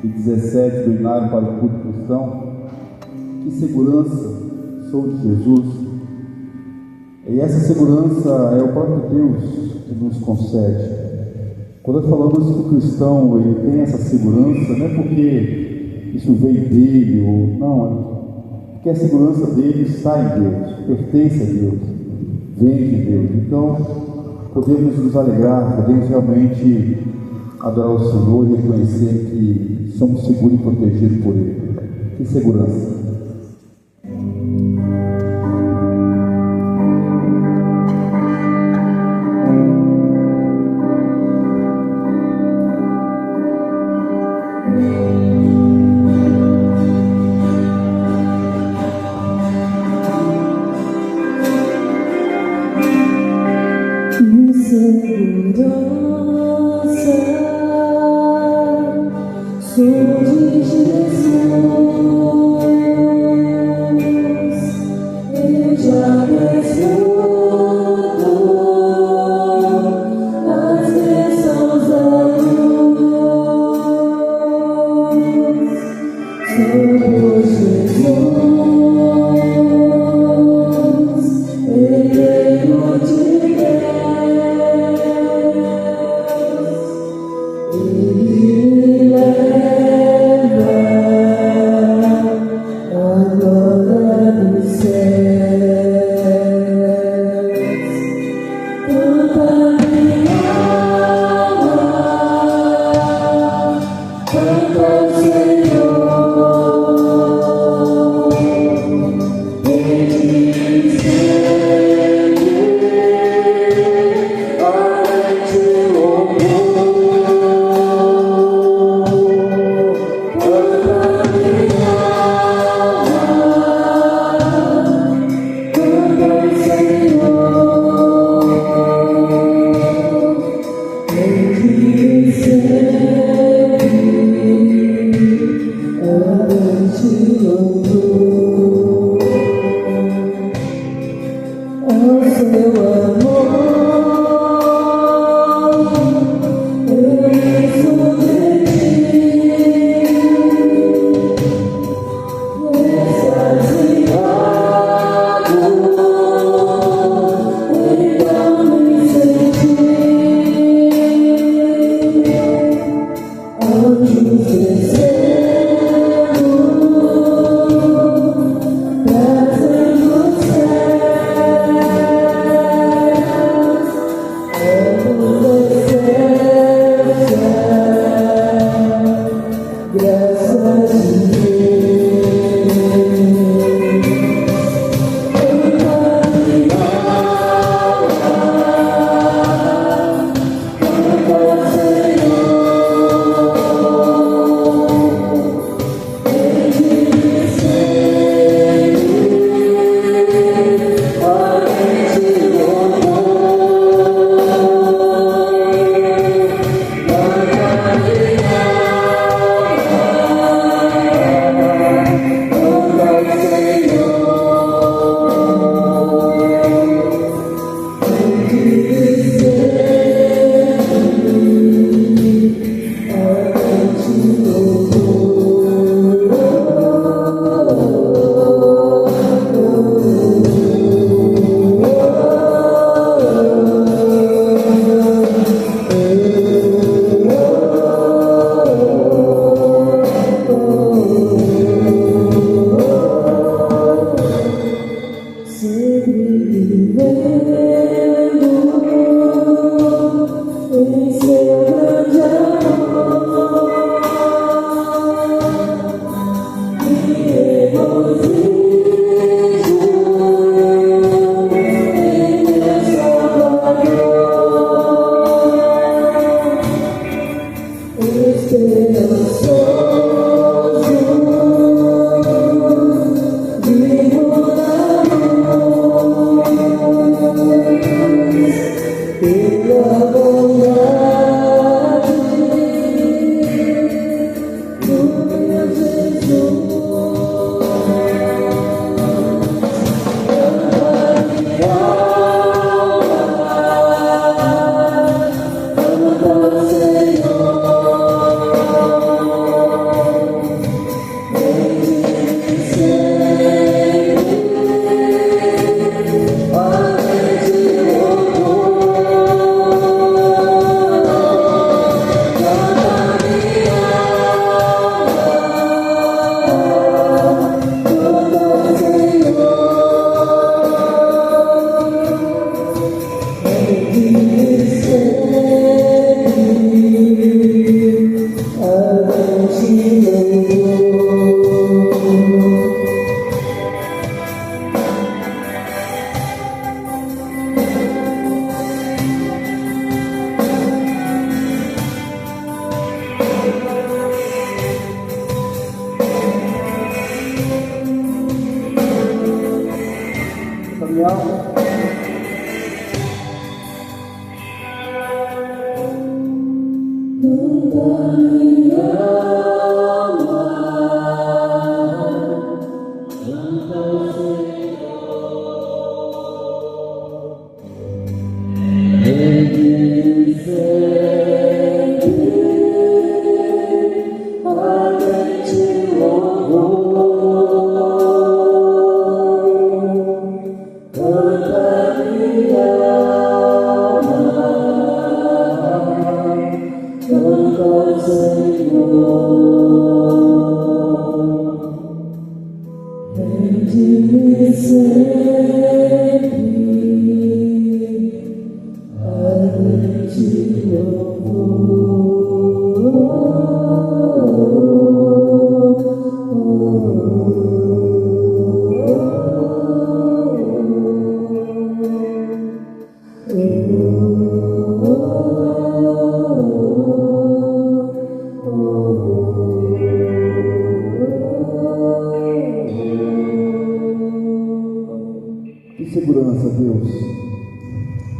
e 17 do Inário para o culto cristão. Que segurança sou de Jesus. E essa segurança é o próprio Deus que nos concede. Quando nós falamos que o cristão ele tem essa segurança, não é porque isso veio dele, ou não, é porque a segurança dele está em Deus, pertence a Deus, vem de Deus. Então, podemos nos alegrar, podemos realmente adorar o Senhor e reconhecer que somos seguros e protegidos por Ele. Que segurança!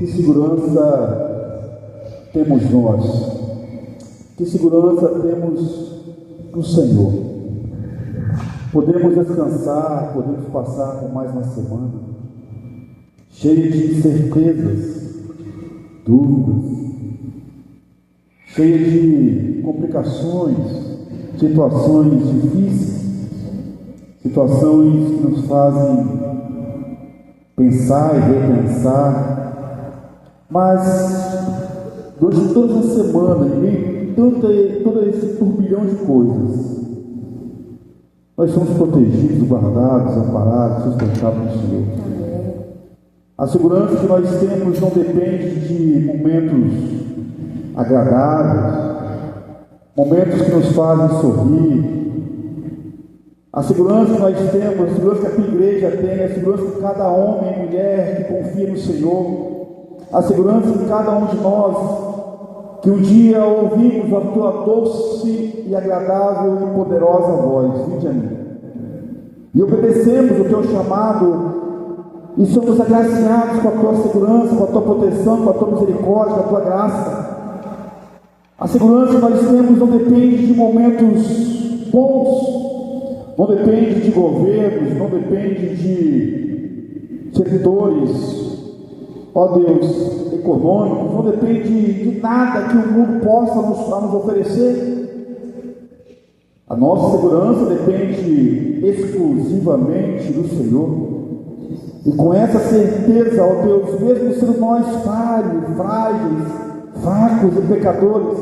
segurança temos nós? Que segurança temos no Senhor? Podemos descansar, podemos passar por mais uma semana cheia de certezas, dúvidas, cheia de complicações, situações difíceis, situações que nos fazem pensar e repensar, mas durante toda essa semana, em meio a todo esse turbilhão de coisas, nós somos protegidos, guardados, amparados, sustentados no Senhor. A segurança que nós temos não depende de momentos agradáveis, momentos que nos fazem sorrir. A segurança que nós temos, a segurança que a tua igreja tem, a segurança que cada homem e mulher que confia no Senhor, a segurança que cada um de nós, que um dia ouvimos a tua doce e agradável e poderosa voz, vinde a mim, e obedecemos o teu chamado, e somos agraciados com a tua segurança, com a tua proteção, com a tua misericórdia, com a tua graça. A segurança que nós temos não depende de momentos bons, não depende de governos, não depende de setores, ó Deus, econômicos, não depende de nada que o mundo possa nos oferecer. A nossa segurança depende exclusivamente do Senhor. E com essa certeza, ó Deus, mesmo sendo nós falhos, frágeis, fracos e pecadores,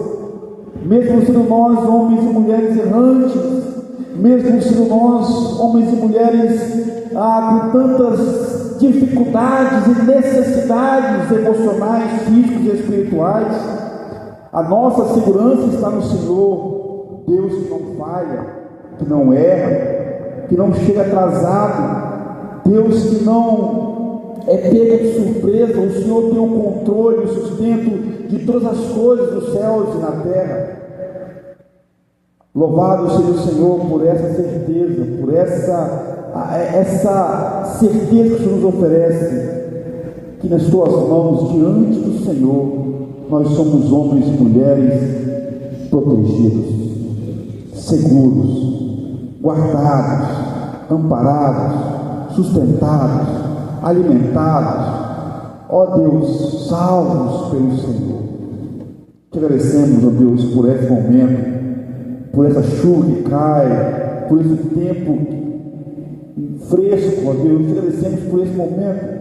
mesmo sendo nós homens e mulheres errantes, mesmo sendo nós homens e mulheres com tantas dificuldades e necessidades emocionais, físicas e espirituais, a nossa segurança está no Senhor, Deus que não falha, que não erra, que não chega atrasado, Deus que não é pego de surpresa. O Senhor tem o controle, o sustento de todas as coisas dos céus e na terra. Louvado seja o Senhor por essa certeza, por essa certeza que o Senhor nos oferece, que nas tuas mãos, diante do Senhor, nós somos homens e mulheres protegidos, seguros, guardados, amparados, sustentados, alimentados, ó Deus, salvos pelo Senhor. Te agradecemos, ó Deus, por esse momento, por essa chuva que cai, por esse tempo fresco, ó Deus. Te agradecemos por esse momento,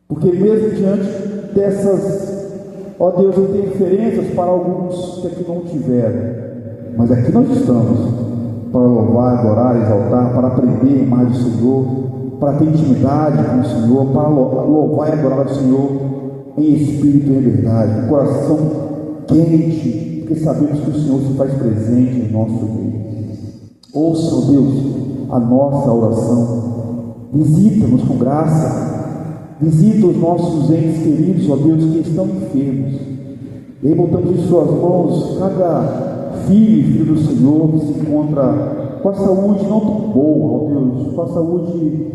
porque mesmo diante dessas, ó Deus, interferências para alguns que aqui não tiveram, mas aqui nós estamos para louvar, adorar, exaltar, para aprender mais do Senhor, para ter intimidade com o Senhor, para louvar e adorar o Senhor em espírito e em verdade, com coração quente, porque sabemos que o Senhor se faz presente em nosso meio. Ouça, ó Deus, a nossa oração, visita-nos com graça, visita os nossos entes queridos, ó Deus, que estão enfermos, e aí botamos em suas mãos cada filho e filho do Senhor que se encontra com a saúde não tão boa, ó Deus, com a saúde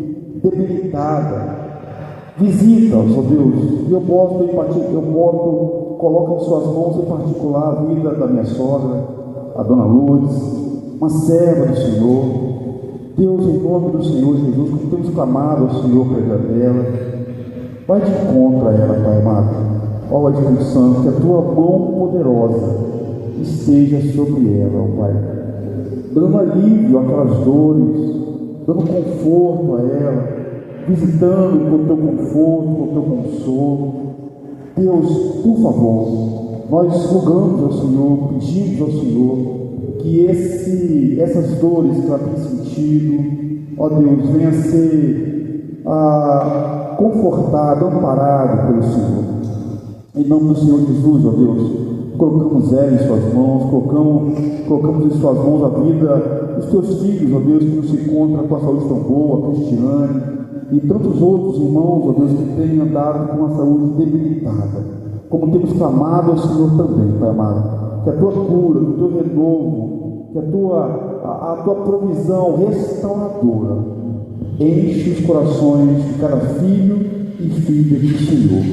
debilitada. Visita-os, ó Deus, e eu coloco em suas mãos em particular a vida da minha sogra, a dona Lourdes, uma serva do Senhor. Deus, em nome do Senhor Jesus, como temos clamado ao Senhor pela dela, vai de encontro a ela, Pai amado. Ó Espírito Santo, que a tua mão poderosa esteja sobre ela, ó Pai, dando alívio àquelas dores, dando conforto a ela, visitando com o teu conforto, com o teu consolo. Deus, por favor, nós rogamos ao Senhor, pedimos ao Senhor que essas dores que ela tem sentido, ó Deus, venha a ser confortada, amparada pelo Senhor. Em nome do Senhor Jesus, ó Deus, colocamos ela em suas mãos, colocamos em suas mãos a vida dos teus filhos, ó Deus, que não se encontram com a saúde tão boa, Cristiane, e tantos outros irmãos, ó Deus, que têm andado com a saúde debilitada, como temos clamado ao Senhor também, Pai amado, que a tua cura, que o teu renovo, que a tua provisão restauradora enche os corações de cada filho e filha do Senhor.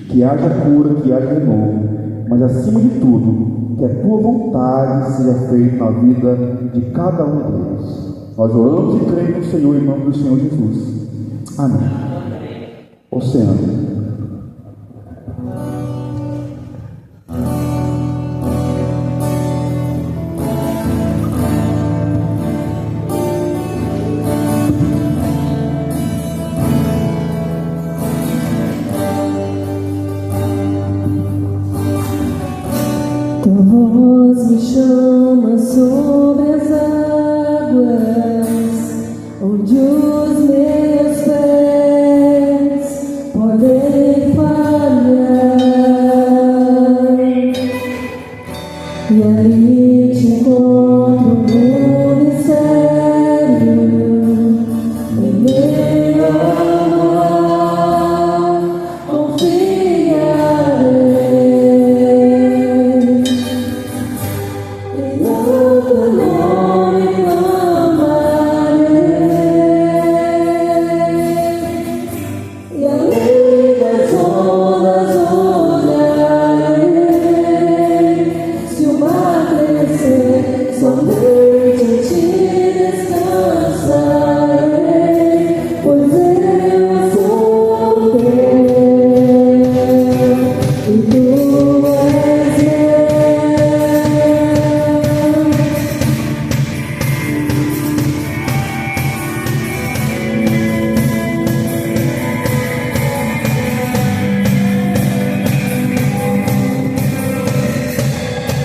Que haja cura, que haja renovo, mas acima de tudo, que a tua vontade seja feita na vida de cada um deles. Nós oramos e cremos no Senhor, em nome do Senhor Jesus. Amém. Oceano. Tua voz me chama sobre as águas, onde os meus pés podem falhar, e ali te encontro no mistério, em meio ao mar, confiarei.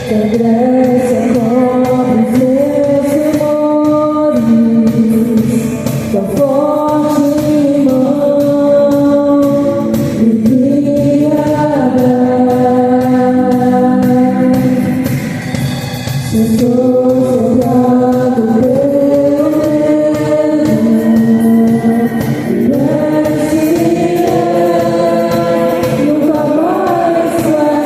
Que graça cobre os meus temores, tua forte mão me guiará. Se estou cercado pelo medo, nunca mais falhar.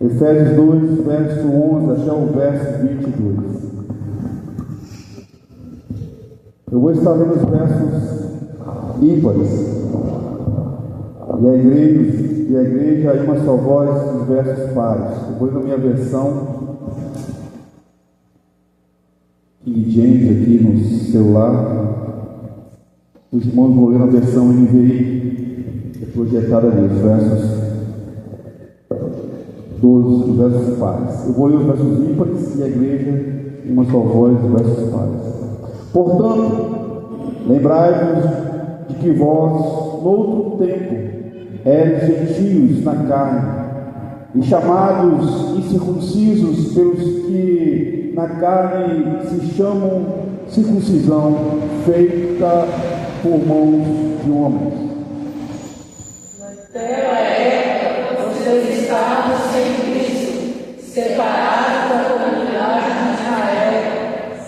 Efésios 2, verso 11 até o verso 22. Eu vou estar lendo os versos ímpares. E a igreja em uma só voz, os versos pares. Depois na minha versão King James aqui no celular, os irmãos vão ler na versão NVI, projetada ali, os versos 12, os versos pares. Eu vou ler os versos ímpares e a igreja em uma só voz, os versos pares. Portanto, lembrai-vos de que vós, noutro tempo, eres gentios na carne, e chamados incircuncisos pelos que na carne se chamam circuncisão, feita por mãos de homens. Naquela época, vocês estavam sem Cristo, separados da comunidade de Israel,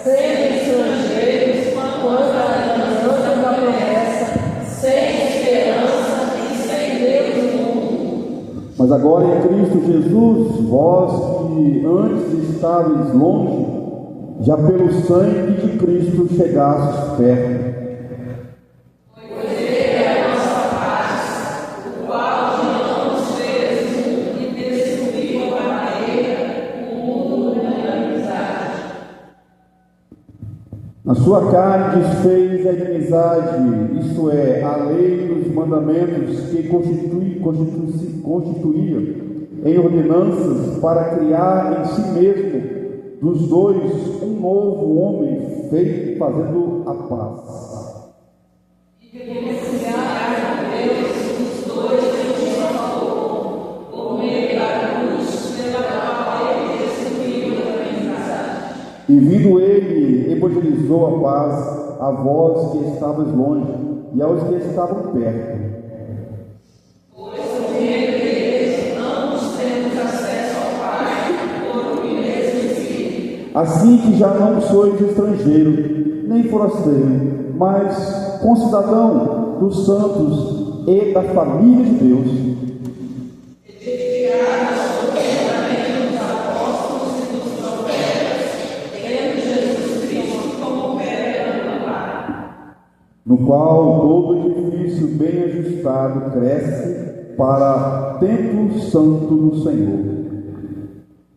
sendo estrangeiros quanto à lembrança da promessa, sem esperança e sem Deus no mundo. Mas agora em Cristo Jesus, vós que antes estáveis longe, já pelo sangue de Cristo chegastes perto. Na sua carne desfez a inimizade, isto é, a lei dos mandamentos que constituía em ordenanças para criar em si mesmo dos dois um novo homem, feito fazendo a paz. E reconciliar com Deus os dois em uma favor, por meio da cruz, pela qual ele destruiu a inimizade. E vindo ele, evangelizou a paz a vós que estavais longe e aos que estavam perto. Pois por meio deles ambos temos acesso ao Pai por um mesmo Filho. Assim que já não sois estrangeiro, nem forasteiro, mas concidadão dos santos e da família de Deus, no qual todo edifício bem ajustado cresce para templo santo do Senhor.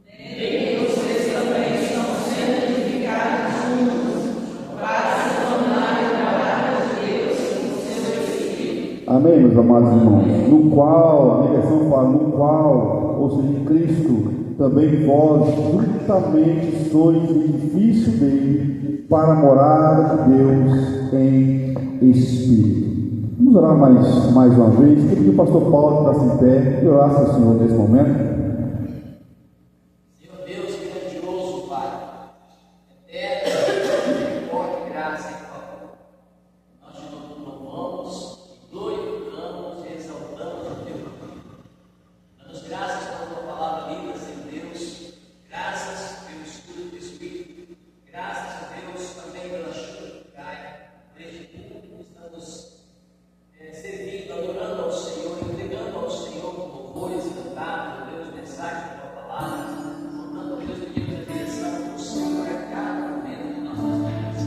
Nele vocês também estão sendo edificados juntos, para se tornarem morada de Deus no seu Espírito. Amém, meus amados irmãos? No qual, a minha versão fala, no qual, ou seja, em Cristo, também vós juntamente sois edifício dele, para a morada de Deus em Espírito. Vamos orar mais uma vez. Queria pedir o pastor Paulo para se em pé e orar ao Senhor nesse momento. Senhor Deus grandioso, Pai, eterno, forte graça e favor, nós te louvamos, glorificamos e exaltamos o teu nome. Damos graças pela tua palavra lida, Senhor Deus, graças pelo estudo do Espírito, graças a Deus também pela chuva que cai, por este culto que estamos servindo, adorando ao Senhor, entregando ao Senhor louvores cantados, Deus, mensagem da tua palavra, contando, Deus, pedimos a direção do Senhor a cada momento de nossas vidas.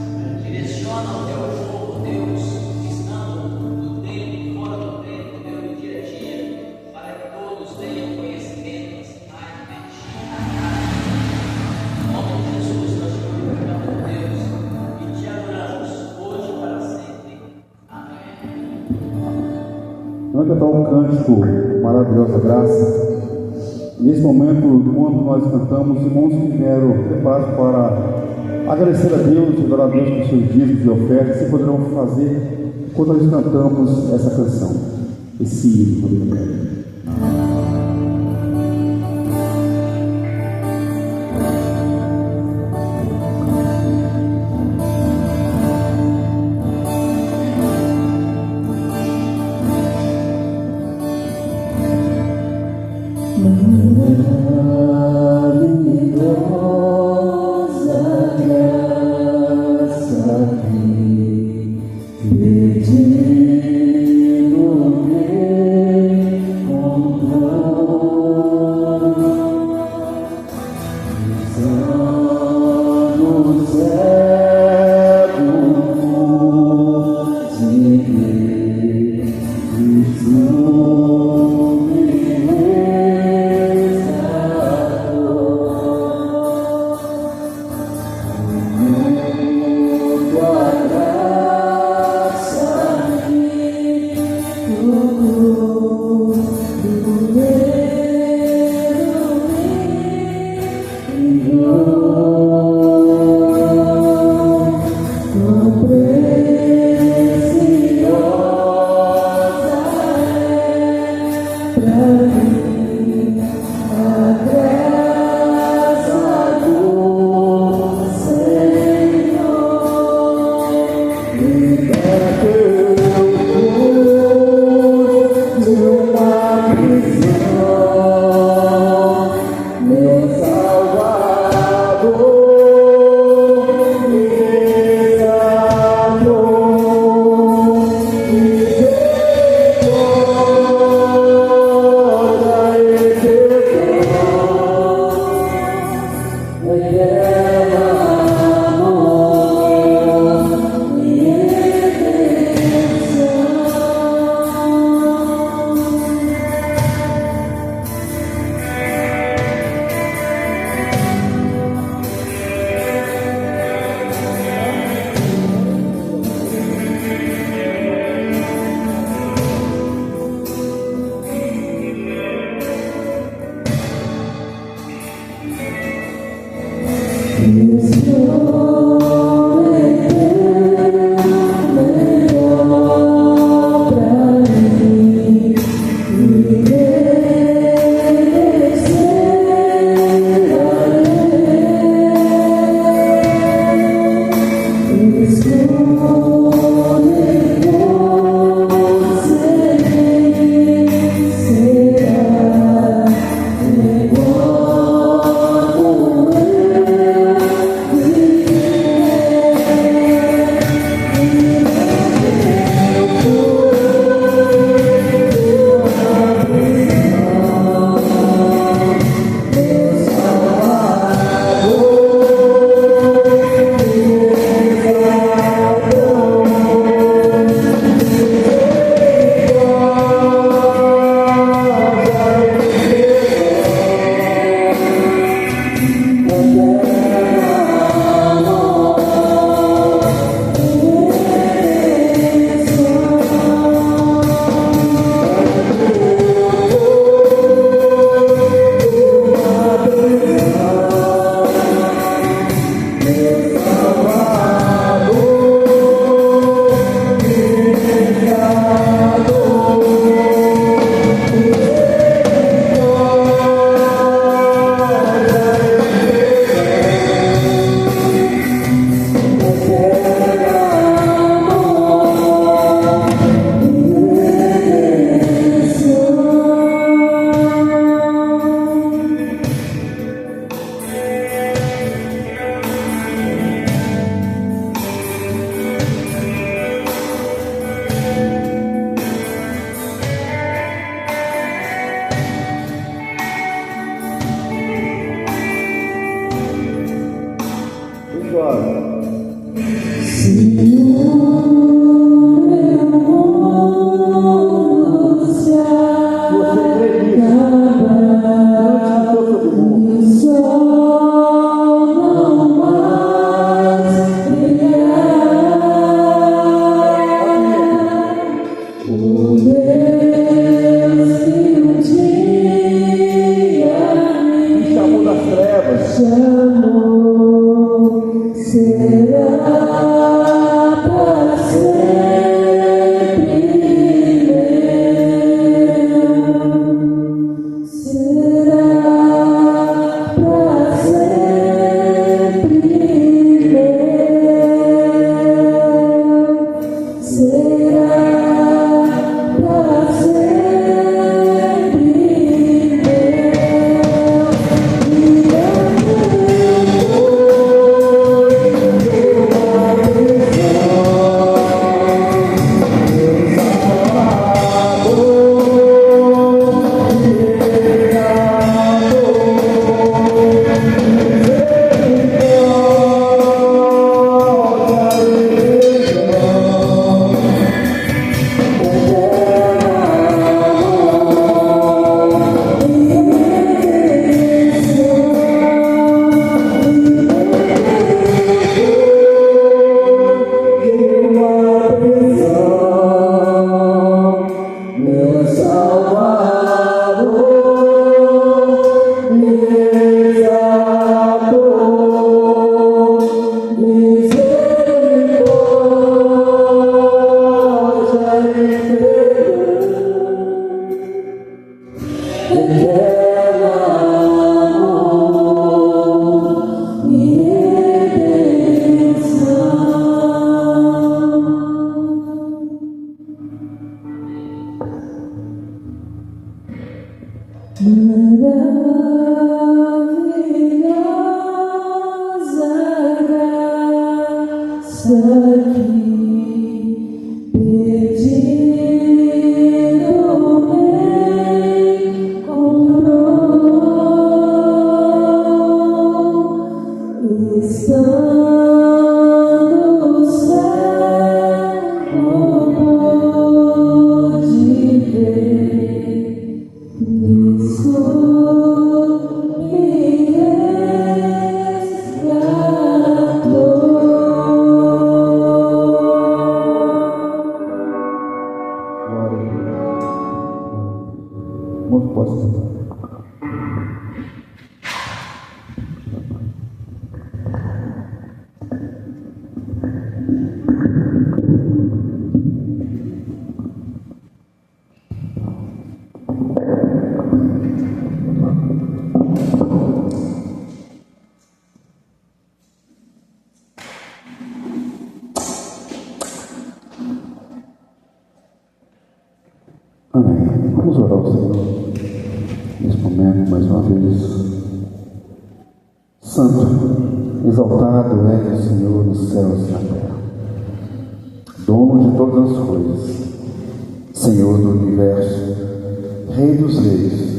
Direciona o teu povo, Deus, estando no tempo e fora do tempo, Deus, no dia a dia, para que todos tenham conhecimento, ensinagem, em nome de Jesus, nós te glorificamos, Deus, e te adoramos hoje e para sempre. Amém. Vamos cantar um cântico maravilhosa graça. Nesse momento, quando nós cantamos, os irmãos que vieram preparados para agradecer a Deus, adorar a Deus por seus dízimos e ofertas, se poderão fazer quando nós cantamos essa canção, esse hino. Maravilhosa graça que pedindo me comprou. Deus. Santo, exaltado é o Senhor nos céus e na terra, dono de todas as coisas, Senhor do universo, Rei dos reis,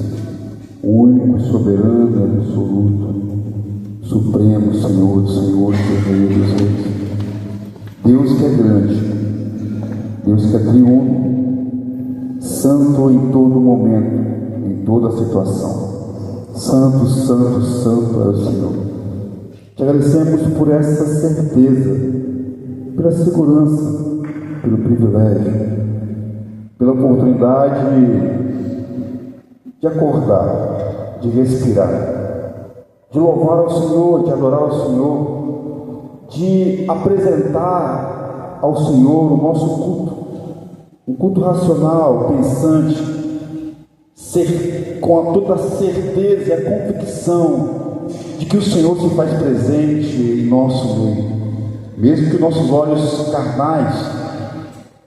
único, soberano e absoluto, Supremo Senhor dos senhores e Rei dos reis. Deus que é grande, Deus que é triuno, santo em todo momento, em toda situação. Santo, santo, santo é o Senhor. Te agradecemos por essa certeza, pela segurança, pelo privilégio, pela oportunidade de acordar, de respirar, de louvar ao Senhor, de adorar ao Senhor, de apresentar ao Senhor o nosso culto, um culto racional, pensante, com toda a certeza e a convicção de que o Senhor se faz presente em nosso meio, mesmo que nossos olhos carnais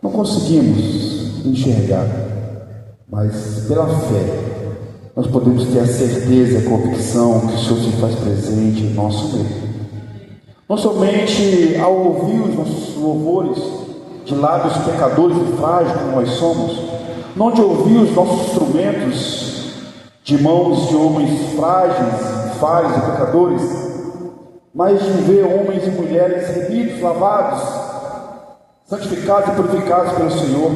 não conseguimos enxergar, mas pela fé nós podemos ter a certeza e a convicção que o Senhor se faz presente em nosso meio. Não somente ao ouvir os nossos louvores de lábios pecadores e frágeis como nós somos, não de ouvir os nossos instrumentos de mãos de homens frágeis, falhos e pecadores, mas de ver homens e mulheres remidos, lavados, santificados e purificados pelo Senhor,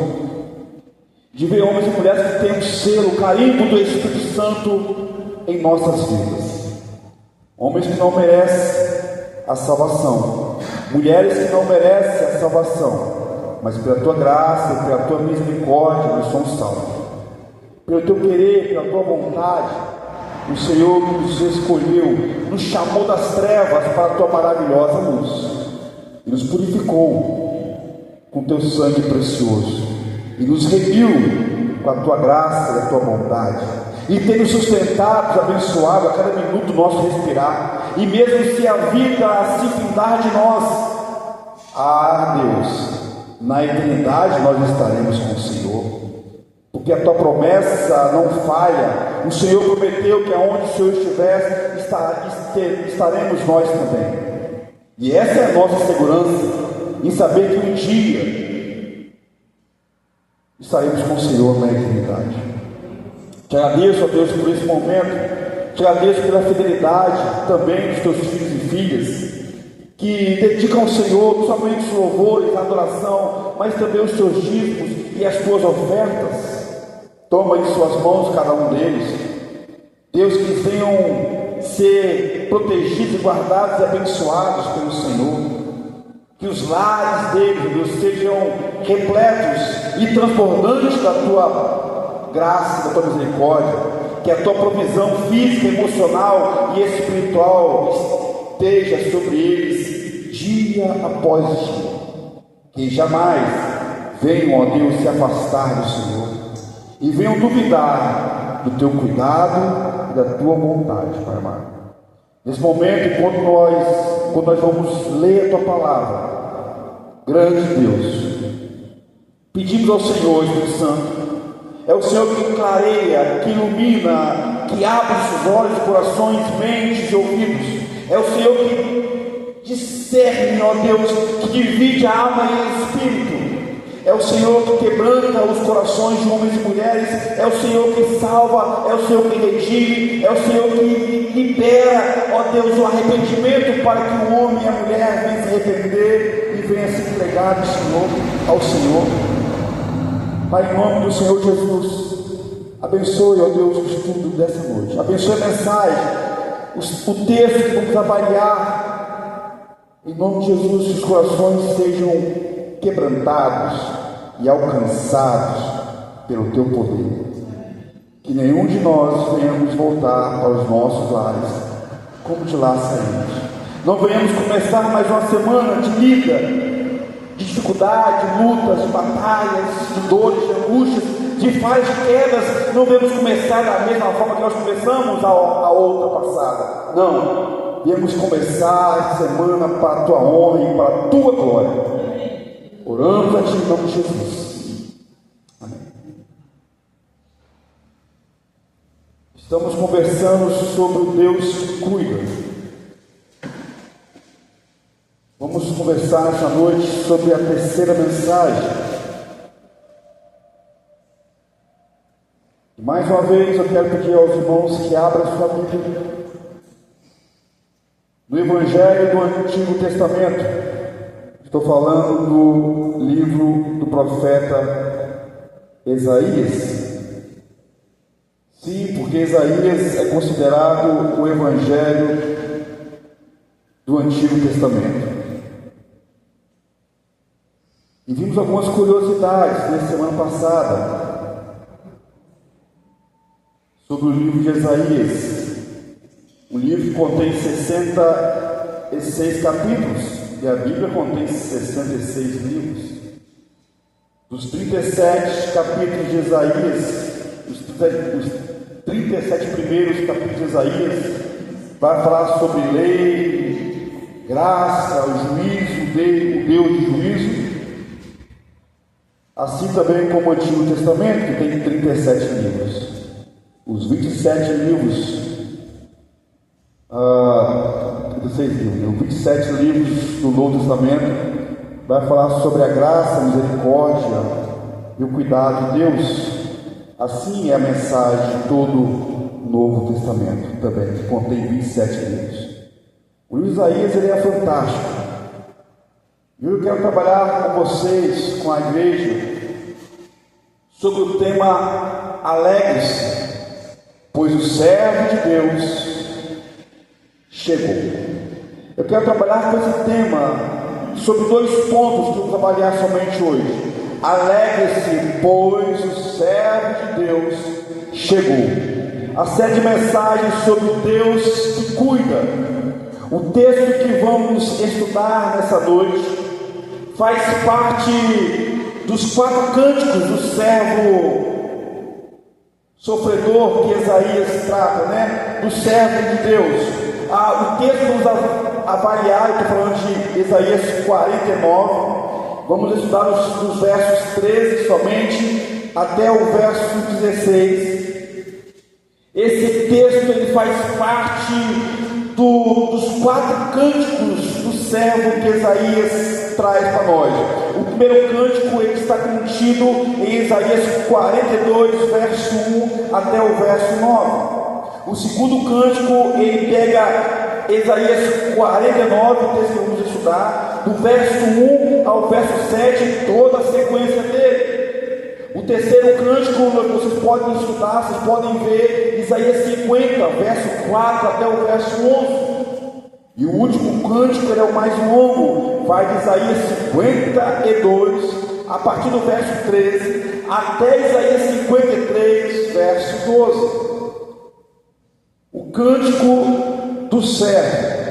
de ver homens e mulheres que têm o selo, o carimbo do Espírito Santo em nossas vidas, homens que não merecem a salvação, mulheres que não merecem a salvação, mas pela tua graça e pela tua misericórdia nós somos salvos. Pelo teu querer, pela tua vontade, o Senhor nos escolheu, nos chamou das trevas para a tua maravilhosa luz e nos purificou com teu sangue precioso e nos remiu com a tua graça e a tua bondade e tem nos sustentado, abençoado a cada minuto nosso respirar, e mesmo se a vida se findar de nós, Deus, na eternidade nós estaremos com o Senhor, porque a tua promessa não falha. O Senhor prometeu que aonde o Senhor estiver, estaremos nós também. E essa é a nossa segurança, em saber que um dia estaremos com o Senhor na eternidade. Te agradeço, ó Deus, por esse momento. Te agradeço pela fidelidade também dos teus filhos e filhas, que dedicam ao Senhor não somente os louvores, a adoração, mas também os seus dízimos e as tuas ofertas. Toma em suas mãos cada um deles, Deus, que venham ser protegidos, guardados e abençoados pelo Senhor, que os lares deles, Deus, sejam repletos e transbordantes da tua graça, da tua misericórdia, que a tua provisão física, emocional e espiritual esteja sobre eles dia após dia, que jamais venham, ó Deus, se afastar do Senhor e venham duvidar do teu cuidado e da tua vontade, Pai amado. Nesse momento, quando nós vamos ler a tua palavra, grande Deus, pedimos ao Senhor, Espírito Santo, é o Senhor que clareia, que ilumina, que abre os olhos, corações, mentes e ouvidos. É o Senhor que discerne, ó Deus, que divide a alma e o espírito. É o Senhor que quebranta os corações de homens e mulheres. É o Senhor que salva, é o Senhor que redime, é o Senhor que libera, ó Deus, o arrependimento para que o homem e a mulher venham se arrepender e venham se entregar ao Senhor. Pai, em nome do Senhor Jesus, abençoe, ó Deus, o estudo dessa noite. Abençoe a mensagem, o texto que vamos avaliar. Em nome de Jesus, que os corações sejam quebrantados e alcançados pelo teu poder. Que nenhum de nós venhamos voltar para os nossos lares como de lá saímos. Não venhamos começar mais uma semana de vida, de dificuldade, de lutas, de batalhas, de dores, de angústias, de falhas, de quedas. Não devemos começar da mesma forma que nós começamos a outra passada. Não, devemos começar essa semana para a tua honra e para a tua glória. Oramos a ti em nome de Jesus. Amém. Estamos conversando sobre o Deus que cuida. Vamos conversar esta noite sobre a terceira mensagem. E mais uma vez eu quero pedir aos irmãos que abram sua Bíblia no Evangelho do Antigo Testamento. Estou falando do livro do profeta Isaías. Sim, porque Isaías é considerado o Evangelho do Antigo Testamento. E vimos algumas curiosidades na semana passada sobre o livro de Isaías. Um livro que contém 66 capítulos, e a Bíblia contém 66 livros. Dos 37 capítulos de Isaías, os 37 primeiros capítulos de Isaías vai falar sobre lei, graça, o juízo, o Deus de juízo. Assim também como o Antigo Testamento, que tem 37 livros. Os 27 livros, 36 livros, os 27 livros do Novo Testamento vai falar sobre a graça, a misericórdia e o cuidado de Deus. Assim é a mensagem de todo o Novo Testamento também, que contém 27 livros. O livro de Isaías ele é fantástico. E eu quero trabalhar com vocês, com a igreja, sobre o tema alegre-se, pois o servo de Deus chegou. Eu quero trabalhar com esse tema sobre 2 pontos que eu vou trabalhar somente hoje. Alegre-se, pois o servo de Deus chegou. A série de mensagens sobre o Deus que cuida. O texto que vamos estudar nessa noite faz parte dos 4 cânticos do servo sofredor que Isaías trata, né? Do servo de Deus. O texto vamos avaliar, eu estou falando de Isaías 49. Vamos estudar os versos 13 somente até o verso 16. Esse texto ele faz parte dos 4 cânticos do servo que Isaías traz para nós. O primeiro cântico ele está contido em Isaías 42, verso 1 até o verso 9. O segundo cântico ele pega Isaías 49, o texto que vamos estudar, do verso 1 ao verso 7, toda a sequência dele. O terceiro cântico vocês podem estudar, vocês podem ver Isaías 50, verso 4 até o verso 11. E o último cântico ele é o mais longo, vai de Isaías 52, a partir do verso 13, até Isaías 53, verso 12. O cântico do servo.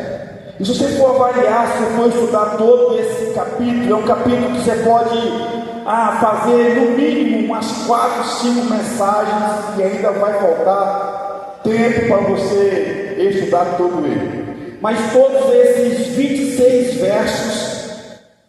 E se você for avaliar, se você for estudar todo esse capítulo, é um capítulo que você pode fazer no mínimo umas 4, 5 mensagens e ainda vai faltar tempo para você estudar todo ele. Mas todos esses 26 versos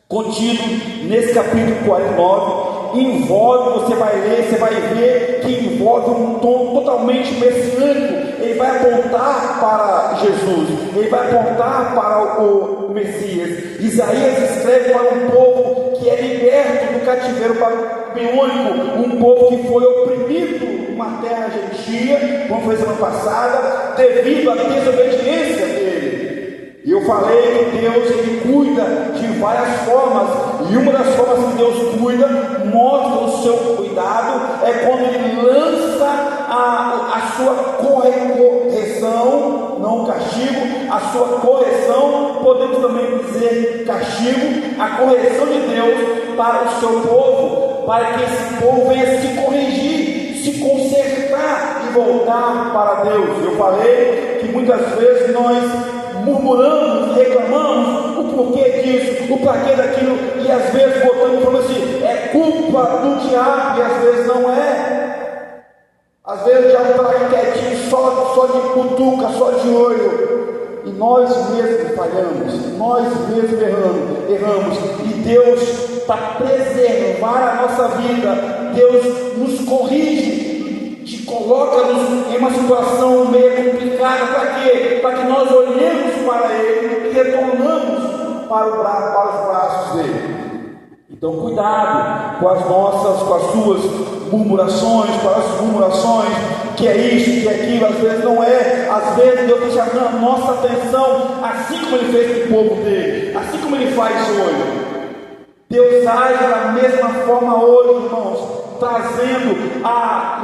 contidos nesse capítulo 49 envolve, você vai ler, você vai ver que envolve um tom totalmente messiânico. Ele vai apontar para Jesus, ele vai apontar para o Messias. Isaías escreve para um povo que é liberto do cativeiro babilônico, um povo que foi oprimido numa terra gentia, como foi semana passada, devido à desobediência dele. E eu falei que Deus ele cuida de várias formas, e uma das formas que Deus cuida, mostra o seu cuidado, é quando ele lança a sua correção, não castigo, a sua correção, podemos também dizer castigo, a correção de Deus para o seu povo, para que esse povo venha se corrigir, se consertar e voltar para Deus. Eu falei que muitas vezes nós murmuramos, reclamamos o porquê disso, o porquê daquilo, e às vezes botamos e falamos assim, é culpa do diabo, e às vezes não é. Às vezes o diabo está lá quietinho, só de cutuca, só de olho, e nós mesmos falhamos, nós mesmos erramos, e Deus, para preservar a nossa vida, Deus nos corrige de coloca-nos em uma situação meio complicada. Para quê? Para que nós olhemos para Ele e retornamos para os braços dele. Então, cuidado com as suas murmurações, que é isso, que é aquilo. Às vezes não é. Às vezes Deus está chamando a nossa atenção, assim como Ele fez com o povo dele, assim como Ele faz hoje. Deus age da mesma forma hoje, irmãos,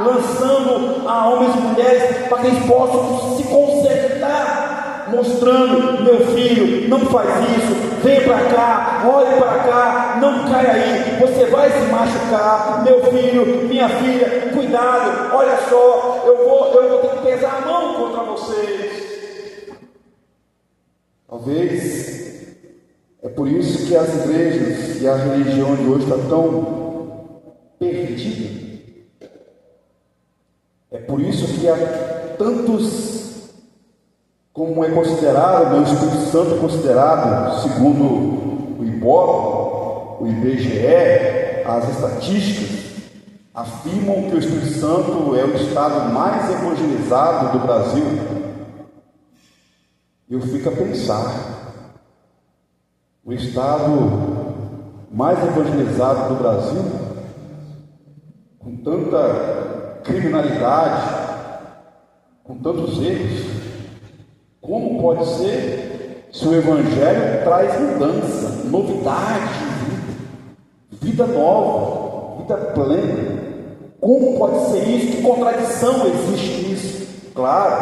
lançando a homens e mulheres para que eles possam se consertar, mostrando: meu filho, não faz isso, vem para cá, olhe para cá, não cai aí, você vai se machucar, meu filho, minha filha, cuidado, olha só, eu vou ter que pesar a mão contra vocês. Talvez é por isso que as igrejas e a religião de hoje está tão perdida. É por isso que há tantos, como é considerado, o Espírito Santo é considerado, segundo o IBOP, o IBGE, as estatísticas afirmam que o Espírito Santo é o estado mais evangelizado do Brasil. Eu fico a pensar, o estado mais evangelizado do Brasil, com tanta criminalidade, com tantos erros, como pode ser se o Evangelho traz mudança, novidade, vida nova, vida plena? Como pode ser isso? Que contradição existe nisso? Claro,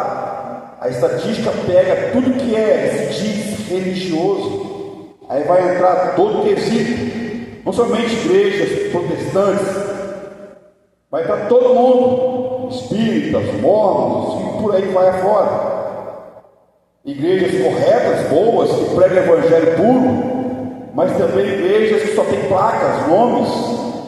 a estatística pega tudo que se diz religioso, aí vai entrar todo o quesito, não somente igrejas protestantes, vai entrar todo mundo, espíritas, mormons, e por aí vai afora. Igrejas corretas, boas, que pregam o evangelho puro, mas também igrejas que só tem placas, nomes,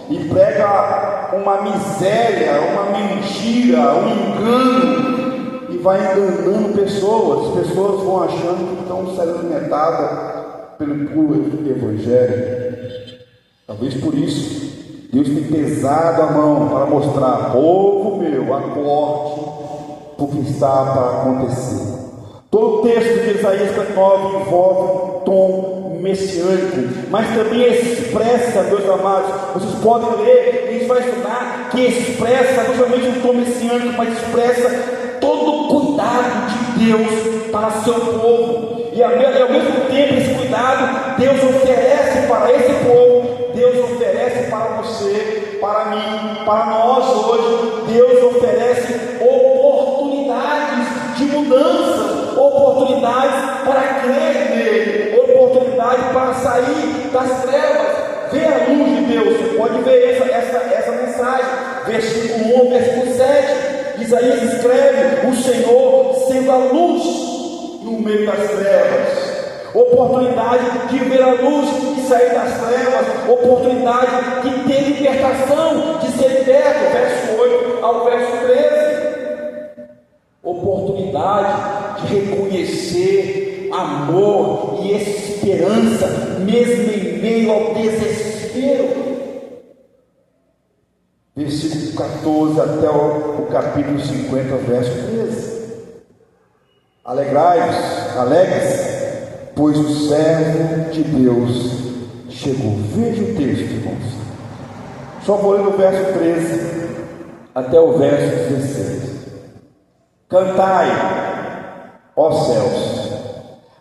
e prega uma miséria, uma mentira, um engano, e vai enganando pessoas. As pessoas vão achando que estão sendo alimentadas pelo puro evangelho. Talvez por isso Deus tem pesado a mão para mostrar: povo meu, acorde, porque está para acontecer. Todo o texto de Isaías 49 envolve um tom messiânico, mas também expressa, meus amados, vocês podem ler, a gente vai estudar, que expressa não somente um tom messiânico, mas expressa todo o cuidado de Deus para seu povo. E ao mesmo tempo, esse cuidado Deus oferece para esse povo, Deus oferece para você, para mim, para nós hoje. Deus oferece oportunidades de mudança, oportunidades para crer nele, oportunidade para sair das trevas, ver a luz de Deus. Você pode ver essa mensagem, versículo 1, versículo 7. Isaías escreve: o Senhor sendo a luz no meio das trevas. Oportunidade de ver a luz e sair das trevas, oportunidade de ter libertação, de ser liberto, verso 8 ao verso 13. Oportunidade de reconhecer amor e esperança, mesmo em meio ao desespero. Versículo 14 até o capítulo 50, verso 13. Alegre-se, pois o servo de Deus chegou. Veja o texto, irmãos. Só vou ler do verso 13 até o verso 16. Cantai, ó céus,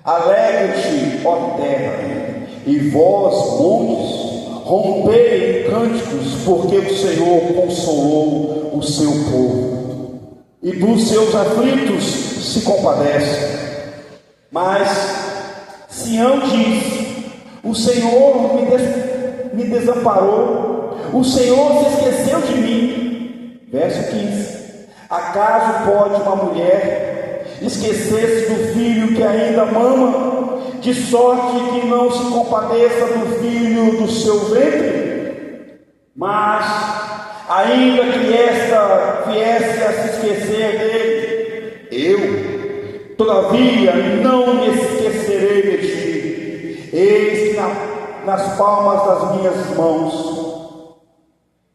alegre-te, ó terra, e vós, montes, rompei em cânticos, porque o Senhor consolou o seu povo, e dos seus aflitos se compadece. Mas Sião diz: o Senhor me desamparou, o Senhor se esqueceu de mim. Verso 15: acaso pode uma mulher esquecer-se do filho que ainda mama, de sorte que não se compadeça do filho do seu ventre? Mas, ainda que esta viesse a se esquecer dele, eu, todavia, não me esquecerei de ti. Eis que nas palmas das minhas mãos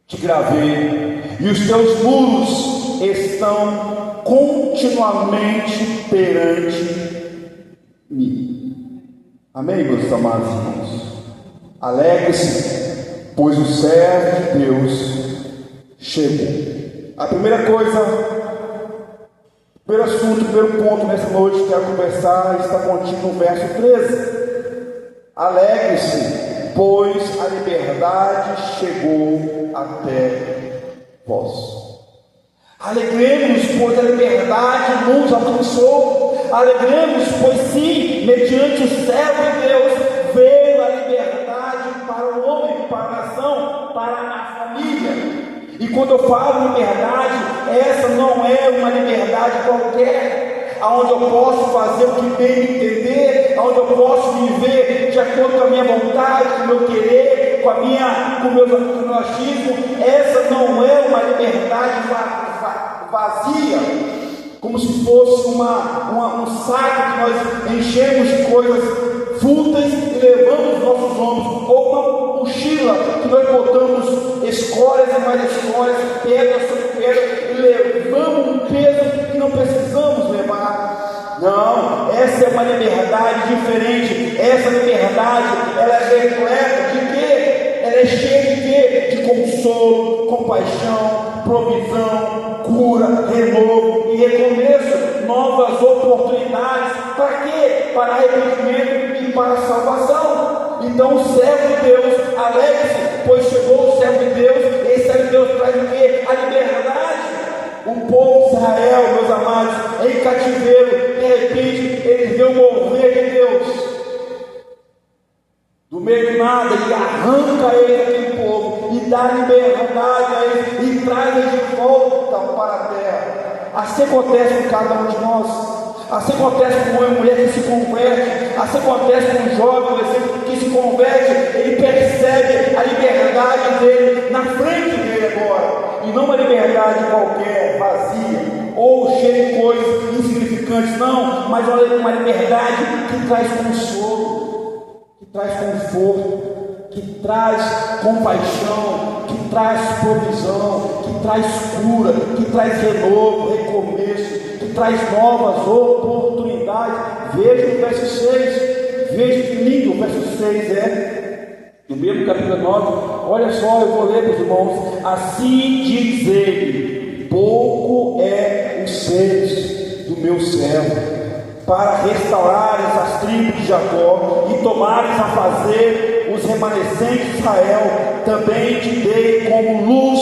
te gravei, e os teus muros estão continuamente perante mim. Amém, meus amados irmãos? Alegre-se, pois o servo de Deus chegou. A primeira coisa, primeiro assunto, primeiro ponto nessa noite que quero conversar está contido no verso 13. Alegre-se, pois a liberdade chegou até vós. Alegremos, pois a liberdade nos alcançou. Alegremos, pois sim, mediante o servo de Deus, veio a liberdade para o homem, para a nação, para a família. E quando eu falo liberdade, essa não é uma liberdade qualquer, onde eu posso fazer o que bem me entender, onde eu posso viver de acordo com a minha vontade, com o meu querer, com o meu achismo. Essa não é uma liberdade vazia, como se fosse um saco que nós enchemos de coisas fúteis e levamos nos nossos ombros, ou uma mochila que nós botamos escórias e mais escórias, pedra sobre pedra, e levamos um peso que não precisamos levar. Não, essa é uma liberdade diferente. Essa liberdade, ela é repleta de quê? Ela é cheia de quê? De consolo, compaixão, provisão, cura, renovo e recomeço, novas oportunidades. Para quê? Para arrependimento e para salvação. Então o servo de Deus, alegre-se, pois chegou o servo de Deus. Esse servo de Deus traz o quê? A liberdade. O povo de Israel, meus amados, em cativeiro, de repente ele vê o mover de Deus. Do meio do nada, ele arranca ele daquele povo e dá liberdade a ele e traz ele de volta para a terra. Assim acontece com cada um de nós. Assim acontece com uma mulher que se converte. Assim acontece com um jovem, por exemplo, que se converte. Ele percebe a liberdade dele na frente dele agora. E não uma liberdade qualquer, vazia, ou cheia de coisas insignificantes, não, mas uma liberdade que traz consolo, que traz conforto, que traz compaixão, que traz provisão, que traz cura, que traz renovo, recomeço, que traz novas oportunidades. Veja o verso 6, veja que lindo o verso 6 é. No mesmo capítulo 9, olha só, eu vou ler para os irmãos. Assim diz ele: pouco é os seres do meu servo, para restaurares as tribos de Jacó e tomares a fazer os remanescentes de Israel. Também te dei como luz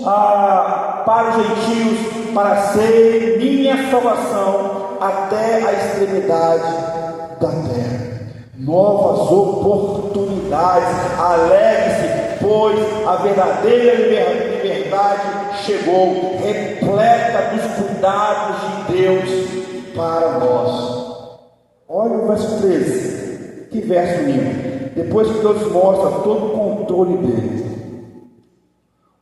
para os gentios, para ser minha salvação até a extremidade da terra. Novas oportunidades. Alegre-se, pois a verdadeira liberdade chegou, repleta dos cuidados de Deus para nós. Olha o verso 13, que verso lindo. Depois que Deus mostra todo o controle dele.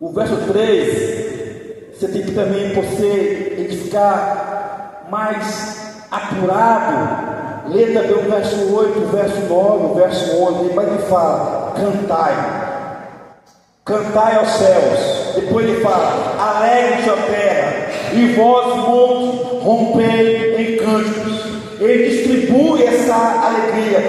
O verso 3, você tem que também, ele ficar mais apurado. Lê também o verso 8, o verso 9, o verso 11, depois ele fala: cantai aos céus. Depois ele fala: alegre-se a terra, e vós montes, rompei em cânticos. Ele distribui essa alegria.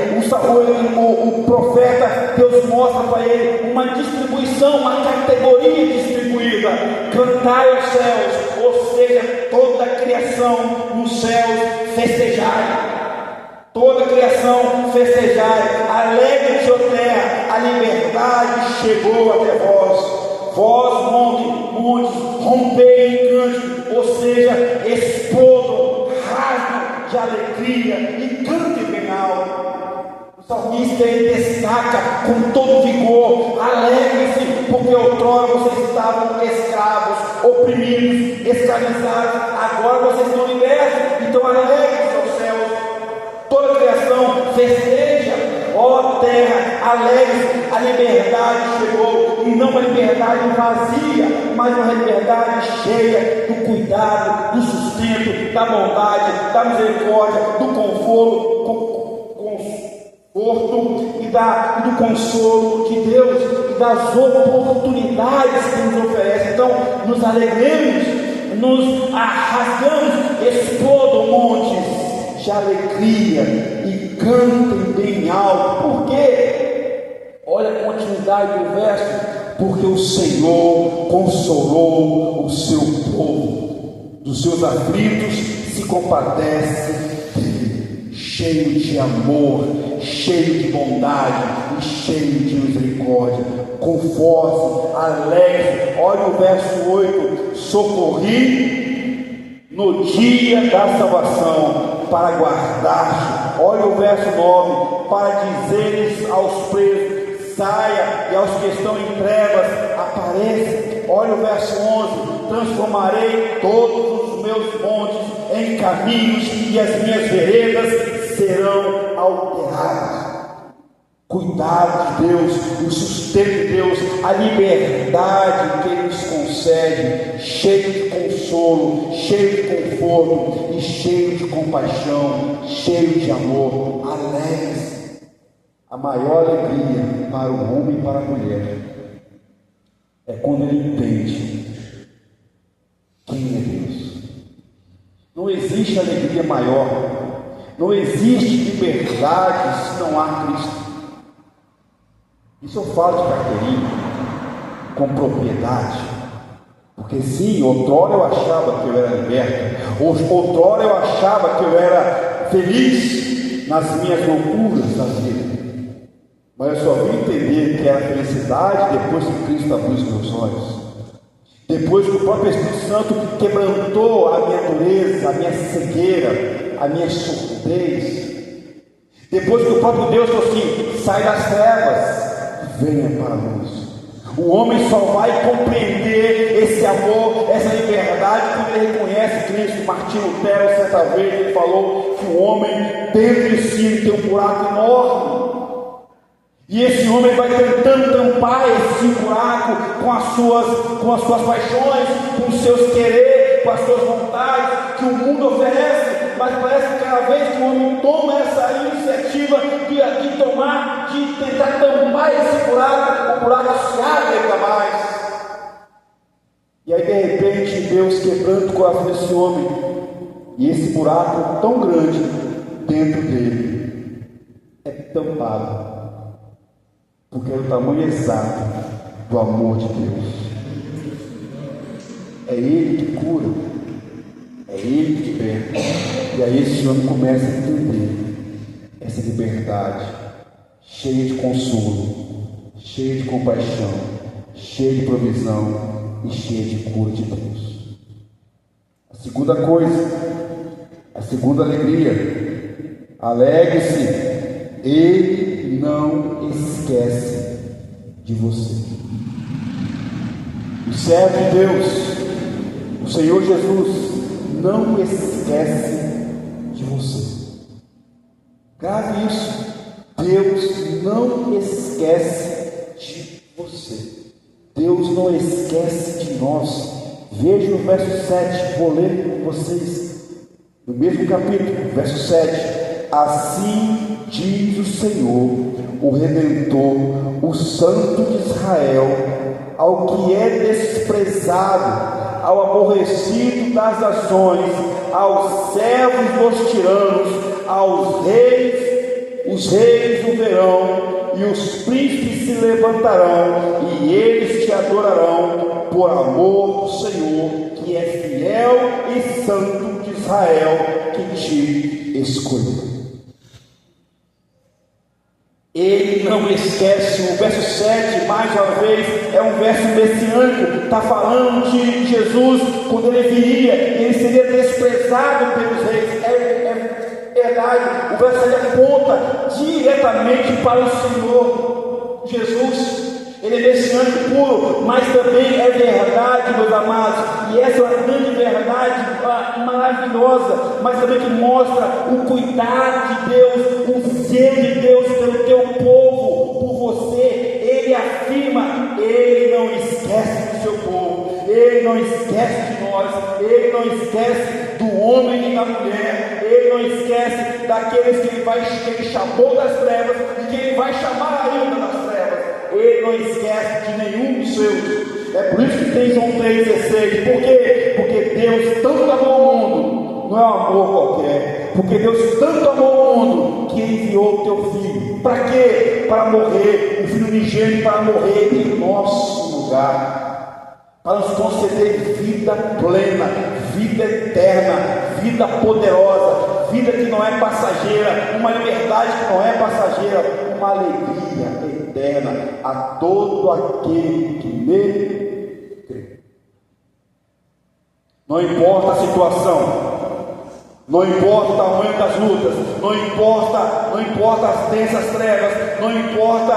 O profeta, Deus mostra para ele uma distribuição, uma categoria distribuída. Cantai aos céus, ou seja, toda a criação nos céus festejai. Toda a criação festejai. Alegre-se, ó terra, a liberdade chegou até vós. Vós, montes, rompei em cântico, ou seja, explodam, rasgam de alegria e cantem bem alto. O salmista ele destaca com todo vigor: alegre-se, porque outrora vocês estavam escravos, oprimidos, escravizados, agora vocês estão libertos. Então alegre-se aos céus. Toda a criação festeja, ó terra, alegre-se, a liberdade chegou, e não uma liberdade vazia, mas uma liberdade cheia do cuidado, do sustento, da bondade, da misericórdia, do conforto e do consolo de Deus e das oportunidades que nos oferece. Então, nos alegremos nos rasgamos, explodam montes de alegria e cantem bem alto. Por quê? Olha a continuidade do verso: porque o Senhor consolou o seu povo, dos seus aflitos se compadece dele, cheio de amor, cheio de bondade e cheio de misericórdia, conforte, alegre. Olha o verso 8: socorri no dia da salvação para guardar-te. Olha o verso 9: para dizeres aos presos, saia, e aos que estão em trevas, apareça. Olha o verso 11: transformarei todos os meus montes em caminhos, e as minhas veredas serão alteradas. Cuidado de Deus, o sustento de Deus, a liberdade que Ele nos concede, cheio de consolo, cheio de conforto e cheio de compaixão, cheio de amor. Alegre-se. A maior alegria para o homem e para a mulher é quando ele entende quem é Deus. Não existe alegria maior, não existe liberdade se não há Cristo. Isso eu falo de carteirinha, com propriedade, porque sim, outrora eu achava que eu era liberto, outrora eu achava que eu era feliz nas minhas loucuras da vida, mas eu só vim entender que era felicidade depois que Cristo abriu os meus olhos, depois que o próprio Espírito Santo quebrantou a minha dureza, a minha cegueira, a minha surdez, depois que o próprio Deus falou assim: sai das trevas, venha para a luz. O homem só vai compreender esse amor, essa liberdade, quando ele reconhece Cristo. Martinho Lutero, certa vez, ele falou que o homem dentro de si tem um buraco enorme, e esse homem vai tentando tampar esse buraco com as suas paixões, com os seus quereres, com as suas vontades que o mundo oferece. Mas parece que cada vez que o homem toma essa iniciativa de tentar tampar esse buraco, o buraco se abre ainda mais. E aí de repente Deus quebranta o coração desse homem, e esse buraco tão grande dentro dele é tampado, porque é o tamanho exato do amor de Deus. É Ele que cura, é Ele que liberta. E aí esse homem começa a entender essa liberdade, cheia de consolo, cheia de compaixão, cheia de provisão e cheia de cura de Deus. A segunda coisa, a segunda alegria: alegre-se, Ele não esquece de você. O servo de Deus, o Senhor Jesus, não esquece de você. Grave isso: Deus não esquece de você. Deus não esquece de nós. Veja no verso 7, vou ler com vocês, no mesmo capítulo, verso 7: assim diz o Senhor, o Redentor, o Santo de Israel, ao que é desprezado, ao aborrecido das nações, aos servos dos tiranos, aos reis, os reis o verão, e os príncipes se levantarão, e eles te adorarão, por amor do Senhor, que é fiel e santo de Israel, que te escolheu. Ele não esquece. O verso 7, mais uma vez, é um verso messiânico, está falando de Jesus, quando ele viria, ele seria desprezado pelos reis. É verdade, o verso 7 aponta diretamente para o Senhor Jesus. Ele é messiânico puro, mas também é verdade, meus amados, e essa é uma grande verdade maravilhosa, mas também que mostra o cuidado de Deus, o zelo de Deus pelo teu povo, por você. Ele afirma: Ele não esquece do seu povo, Ele não esquece de nós, Ele não esquece do homem e da mulher, Ele não esquece daqueles que Ele chamou das trevas e que Ele vai chamar ainda das trevas. Ele não esquece de nenhum dos seus. É por isso que tem João 3,16. Por quê? Porque Deus tanto amou o mundo, não é um amor qualquer, porque Deus tanto amou o mundo que enviou o teu filho. Para quê? Para morrer, o filho unigênito para morrer em nosso lugar, para nos conceder vida plena, vida eterna, vida poderosa, vida que não é passageira, uma liberdade que não é passageira, uma alegria eterna a todo aquele que nele crê. Não importa a situação, não importa o tamanho das lutas, não importa as densas trevas, não importa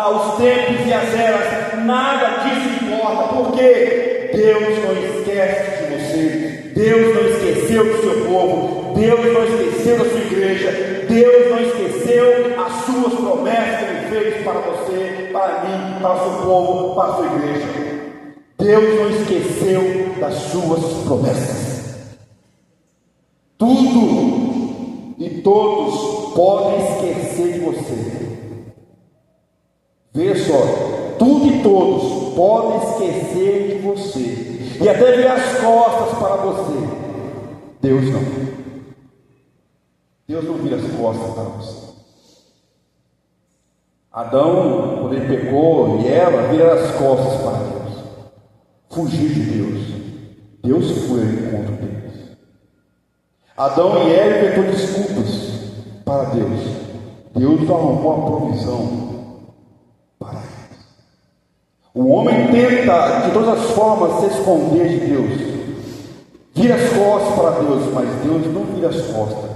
os tempos e as eras, nada disso importa, porque Deus não esquece de você, Deus não esqueceu do seu povo, Deus não esqueceu da sua igreja, Deus não esqueceu as suas promessas que Ele fez para você, para mim, para o seu povo, para a sua igreja. Deus não esqueceu das suas promessas. Tudo e todos podem esquecer de você. Veja só, tudo e todos podem esquecer de você e até virar as costas para você. Deus não. Deus não vira as costas para você. Adão, quando ele pecou, e Eva viraram as costas para Deus, fugiu de Deus. Deus foi ao encontro deles. Adão e Eva inventou desculpas para Deus. Deus arrumou a provisão para eles. O homem tenta de todas as formas se esconder de Deus, vira as costas para Deus, mas Deus não vira as costas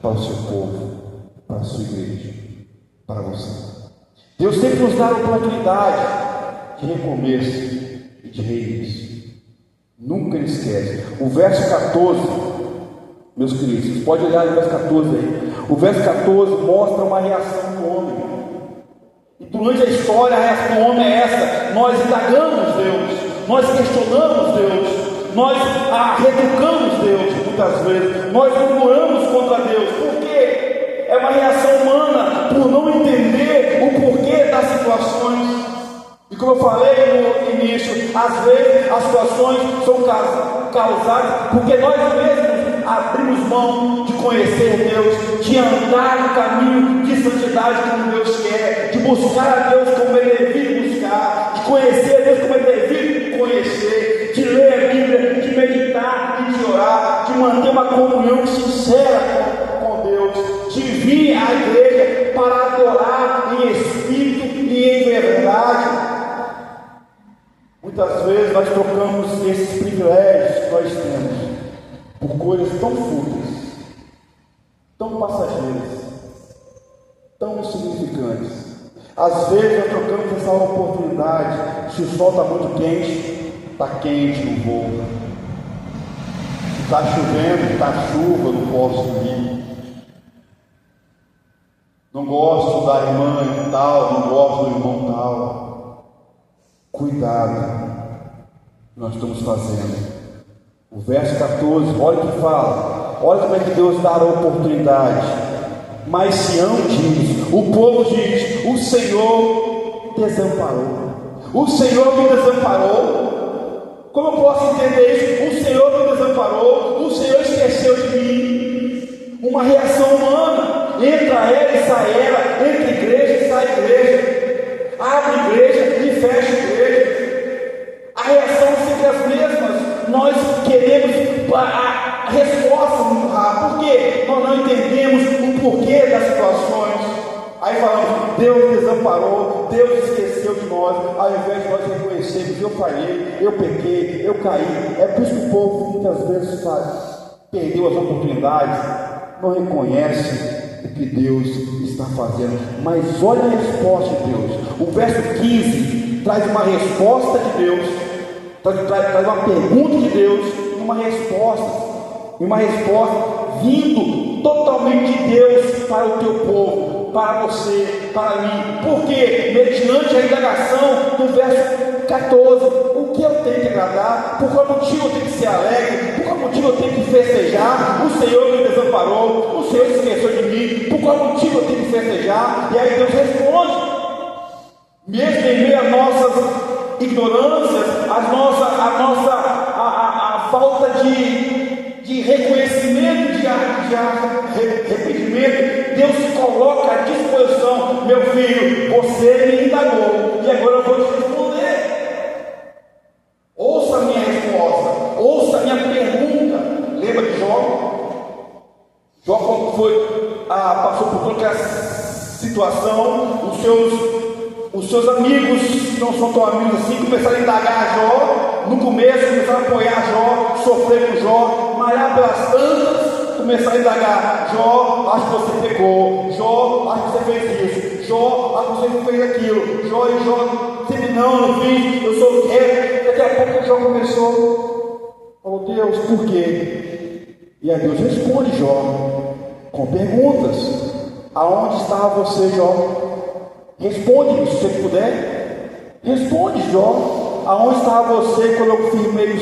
para o seu povo, para a sua igreja, para você. Deus sempre nos dá a oportunidade de recomeço e de reinício. Nunca esquece. O verso 14, meus queridos, pode olhar no verso 14 aí. O verso 14 mostra uma reação do homem. E durante a história, a reação do homem é essa: nós indagamos Deus, nós questionamos Deus, nós reeducamos Deus muitas vezes, nós murmuramos contra Deus. Por quê? É uma reação humana por não entender o porquê das situações. E como eu falei no início, às vezes as situações são causadas porque nós mesmos abrimos mão de conhecer Deus, de andar no caminho de santidade como Deus quer, de buscar a Deus como Ele devia buscar, de conhecer a Deus como Ele devia conhecer, de ler a Bíblia, de meditar e de orar, de manter uma comunhão sincera com Deus, de vir à igreja para adorar em espírito e em verdade. Muitas vezes nós trocamos esses privilégios que nós temos por coisas tão fúteis, tão passageiras, tão insignificantes. Às vezes nós trocamos essa oportunidade. Se o sol está muito quente, está quente no voo. Se está chovendo, está chuva, não posso ir. Não gosto da irmã tal, não gosto do irmão tal. Cuidado, nós estamos fazendo. O verso 14, olha o que fala, olha como é que Deus dá a oportunidade. Mas Sião diz, o povo diz: o Senhor desamparou, o Senhor me desamparou. Como eu posso entender isso? O Senhor me desamparou, o Senhor esqueceu de mim. Uma reação humana, entra ela e sai ela, entra igreja e sai igreja, abre igreja e fecha igreja. A reação é sempre as mesmas. Nós queremos a resposta muito rápida. Por quê? Nós não entendemos o porquê das situações. Aí falamos: Deus desamparou, Deus esqueceu de nós, ao invés de nós reconhecermos: eu falhei, eu pequei, eu caí. É por isso que o povo muitas vezes perdeu as oportunidades, não reconhece o que Deus está fazendo. Mas olha a resposta de Deus. O verso 15 traz uma resposta de Deus, traz uma pergunta de Deus e uma resposta vindo totalmente de Deus para o teu povo, para você, para mim. Porque mediante a indagação do verso 14, o que eu tenho que agradar? Por qual motivo eu tenho que ser alegre? Por qual motivo eu tenho que festejar? O Senhor me desamparou, o Senhor se esqueceu de mim. Por qual motivo eu tenho que festejar? E aí Deus responde, mesmo em meio a nossas ignorâncias, a falta de reconhecimento, de arrependimento, Deus se coloca à disposição. Meu filho, você me indagou e agora eu vou te responder. Ouça a minha resposta, ouça a minha pergunta. Lembra de Jó? Jó, quando passou por toda essa situação, os seus amigos, que não são tão amigos assim, começaram a indagar Jó. No começo começaram a apoiar Jó, sofrer com Jó, mas lá pelas tantas começaram a indagar: Jó, acho que você pecou, Jó, acho que você fez isso, Jó, acho que você fez aquilo, Jó, sempre não fiz, eu sou quieto. Daqui a pouco Jó começou, falou: Deus, por quê? E aí Deus responde Jó com perguntas: aonde estava você, Jó? Responde-me, se você puder. Responde, Jó. Aonde estava você quando eu firmei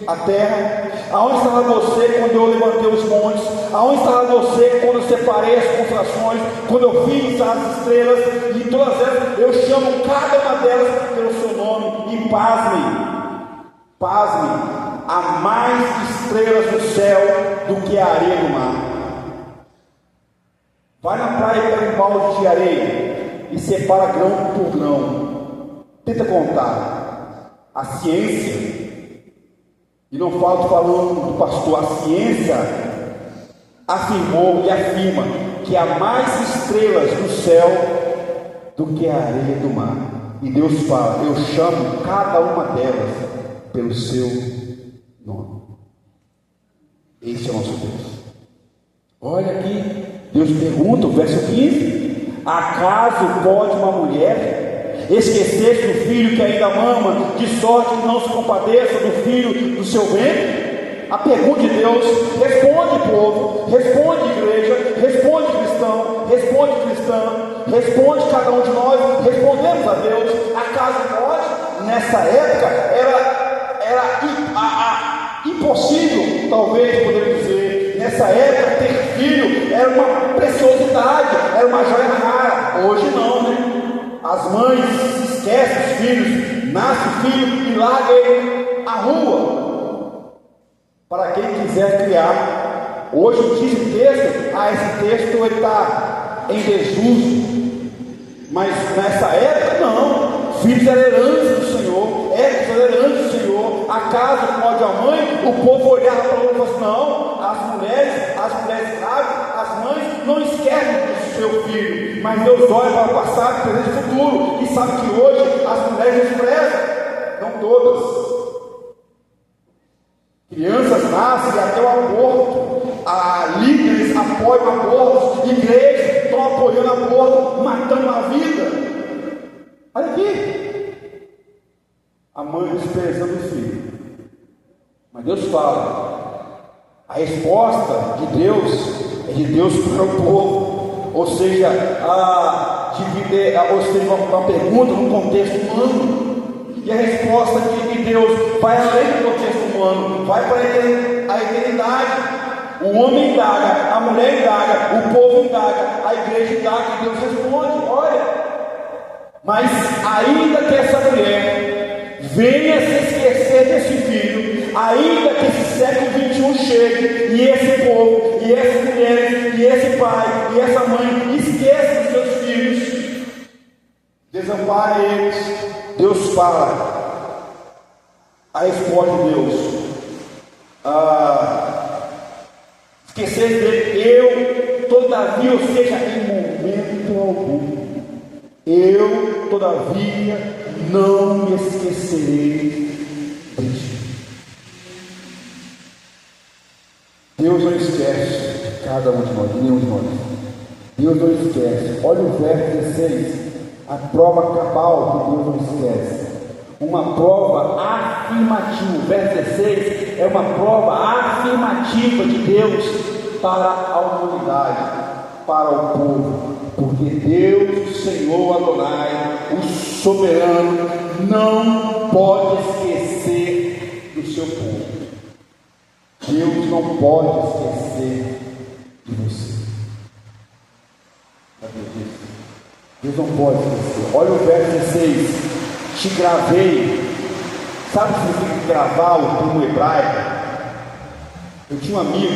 a terra? Aonde estava você quando eu levantei os montes? Aonde estava você quando eu separei as constelações? Quando eu fiz as estrelas? E todas elas, eu chamo cada uma delas pelo seu nome. E pasme, há mais estrelas no céu do que a areia do mar. Vai na praia e pega um balde de areia e separa grão por grão. Tenta contar. A ciência, e não falando do pastor, a ciência afirmou e afirma que há mais estrelas no céu do que a areia do mar. E Deus fala: eu chamo cada uma delas pelo seu nome. Esse é o nosso Deus. Olha aqui, Deus pergunta, o verso 15: acaso pode uma mulher esquecer-se do filho que ainda mama, de sorte que não se compadeça do filho do seu ventre? A pergunta de Deus. Responde, povo, responde, igreja, responde, cristão, responde, cristã, responde cada um de nós, respondemos a Deus. Acaso pode? Nessa época era impossível, talvez podemos dizer. Nessa época ter filho era uma preciosidade, era uma joia rara. Hoje não, né? As mães se esquecem dos filhos, nasce o filho e larga ele à rua para quem quiser criar. Hoje diz o texto, esse texto ele está em desuso, mas nessa época não. Filhos eram herança do Senhor, eram herança do Senhor. Acaso pode a mãe? O povo olhava para o outro e falava assim: não, as mulheres grávidas, as mães não esquecem do seu filho, mas Deus olha para o passado, presente e futuro, e sabe que hoje as mulheres desprezam, não todas. Crianças nascem até o aborto, líderes apoiam abortos, igrejas estão apoiando aborto, matando a vida. Olha aqui, a mãe desprezando o filho, mas Deus fala, a resposta de Deus é de Deus para o povo, ou seja, uma pergunta no contexto humano, e a resposta de Deus vai além do contexto humano, vai para a eternidade. O homem indaga, a mulher indaga, o povo indaga, a igreja indaga, e Deus responde: olha. Mas ainda que essa mulher venha se esquecer desse filho, ainda que esse século 21 chegue, e esse povo, e essas mulheres, e esse pai, e essa mãe esqueçam dos seus filhos, desampare eles, Deus fala, a resposta de Deus, esquecer dele, todavia, ou seja, em momento algum, eu, todavia, não me esquecerei de ti. Deus não esquece cada um de nós, nenhum de nós. Deus não esquece. Olha o verso 16, a prova cabal que Deus não esquece. Uma prova afirmativa. O verso 16 é uma prova afirmativa de Deus para a humanidade, para o povo. Porque Deus, o Senhor Adonai, o soberano, não pode esquecer do seu povo. Deus não pode esquecer de você. Deus não pode esquecer. Olha o verso 16: te gravei Sabe o que significa gravar o turno hebraico? Eu tinha um amigo,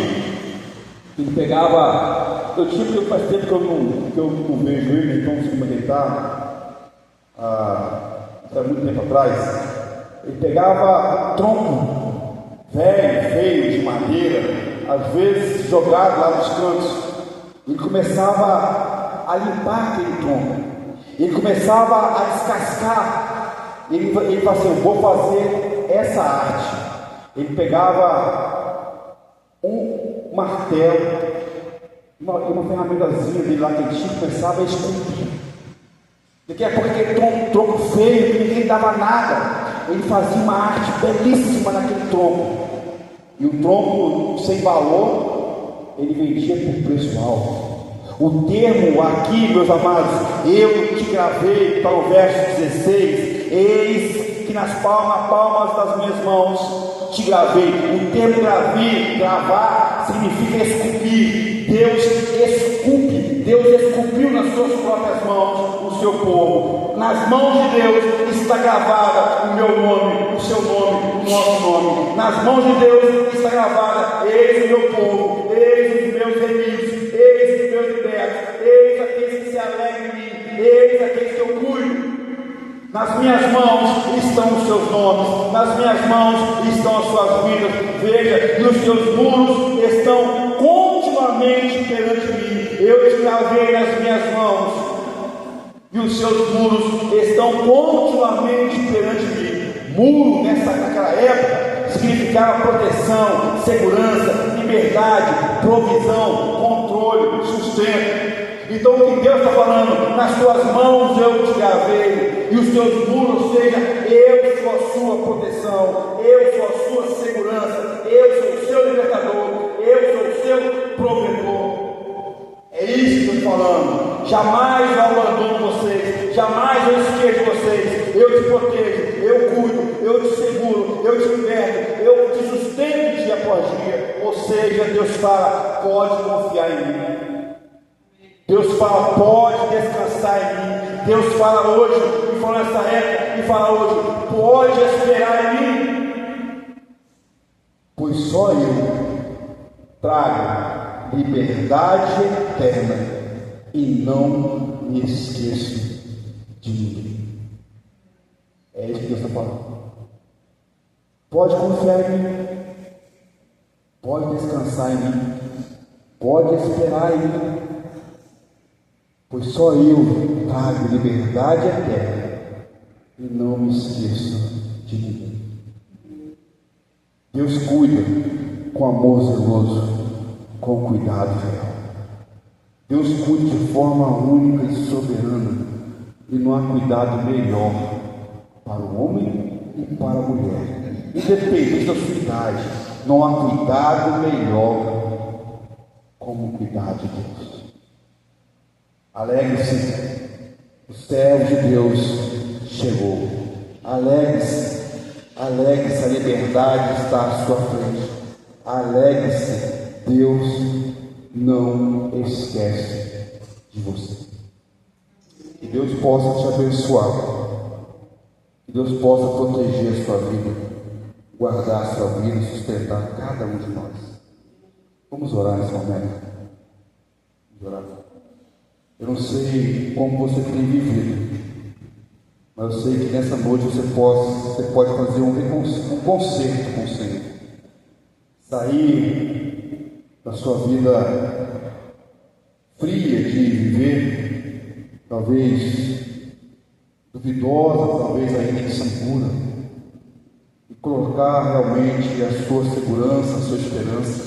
ele pegava, porque faz tempo que eu não vejo ele, então se como ele está, há muito tempo atrás, ele pegava um tronco velho, feio, de madeira, às vezes jogado lá nos cantos, ele começava a limpar aquele tronco, ele começava a descascar, ele falava assim, eu vou fazer essa arte. Ele pegava um martelo, uma ferramentazinha dele lá que ele tinha, começava a esculpir. Daqui a pouco aquele tronco feio, que ninguém dava nada, ele fazia uma arte belíssima naquele tronco. E o tronco sem valor, ele vendia por preço alto. O termo aqui, meus amados, eu te gravei para o verso 16, eis que nas palmas das minhas mãos te gravei. O termo gravar significa esculpir. Deus esculpe, Deus esculpiu nas suas próprias mãos o seu povo. Nas mãos de Deus está gravada o meu nome, o seu nome, o nosso nome. Nas mãos de Deus está gravada, eis o meu povo, eis os meus remidos, eis os meus libertos, eis aqueles que se alegram em mim, eis aqueles que eu cuido. Nas minhas mãos estão os seus nomes, nas minhas mãos estão as suas vidas. Veja, e os seus muros estão continuamente perante mim. Eu te gravei nas minhas mãos, e os seus muros estão continuamente perante mim. Muro, naquela época, significava proteção, segurança, liberdade, provisão, controle, sustento. Então o que Deus está falando, nas tuas mãos eu te gravei, e os teus muros, seja, eu sou a sua proteção, eu sou a sua segurança, eu sou o seu libertador, eu sou o seu provedor. É isso que eu estou falando. Jamais eu abandono vocês, jamais eu esqueço vocês, eu te protejo, eu cuido, eu te seguro, eu te liberto, eu te sustento dia após dia. Ou seja, Deus fala, pode confiar em mim. Deus fala, pode descansar em mim. Deus fala hoje, e fala nessa época, e fala hoje, pode esperar em mim, pois só eu trago liberdade eterna e não me esqueço de ninguém. É isso que Deus está falando. Pode confiar em mim, pode descansar em mim, pode esperar em mim, pois só eu trago liberdade eterna e não me esqueço de ninguém. Deus cuida com amor zeloso, com cuidado real. Deus cuida de forma única e soberana, e não há cuidado melhor para o homem e para a mulher, independente da sua idade. Não há cuidado melhor como o cuidado de Deus. Alegre-se, o servo de Deus chegou. Alegre-se, alegre-se, a liberdade está à sua frente. Alegre-se, Deus não esquece de você. Que Deus possa te abençoar, que Deus possa proteger a sua vida, guardar a sua vida e sustentar cada um de nós. Vamos orar nesse momento. Vamos orar. Eu não sei como você tem vivido, mas eu sei que nessa noite você pode fazer um concerto com o Senhor. Sair da sua vida fria de viver, talvez duvidosa, talvez ainda insegura, e colocar realmente a sua segurança, a sua esperança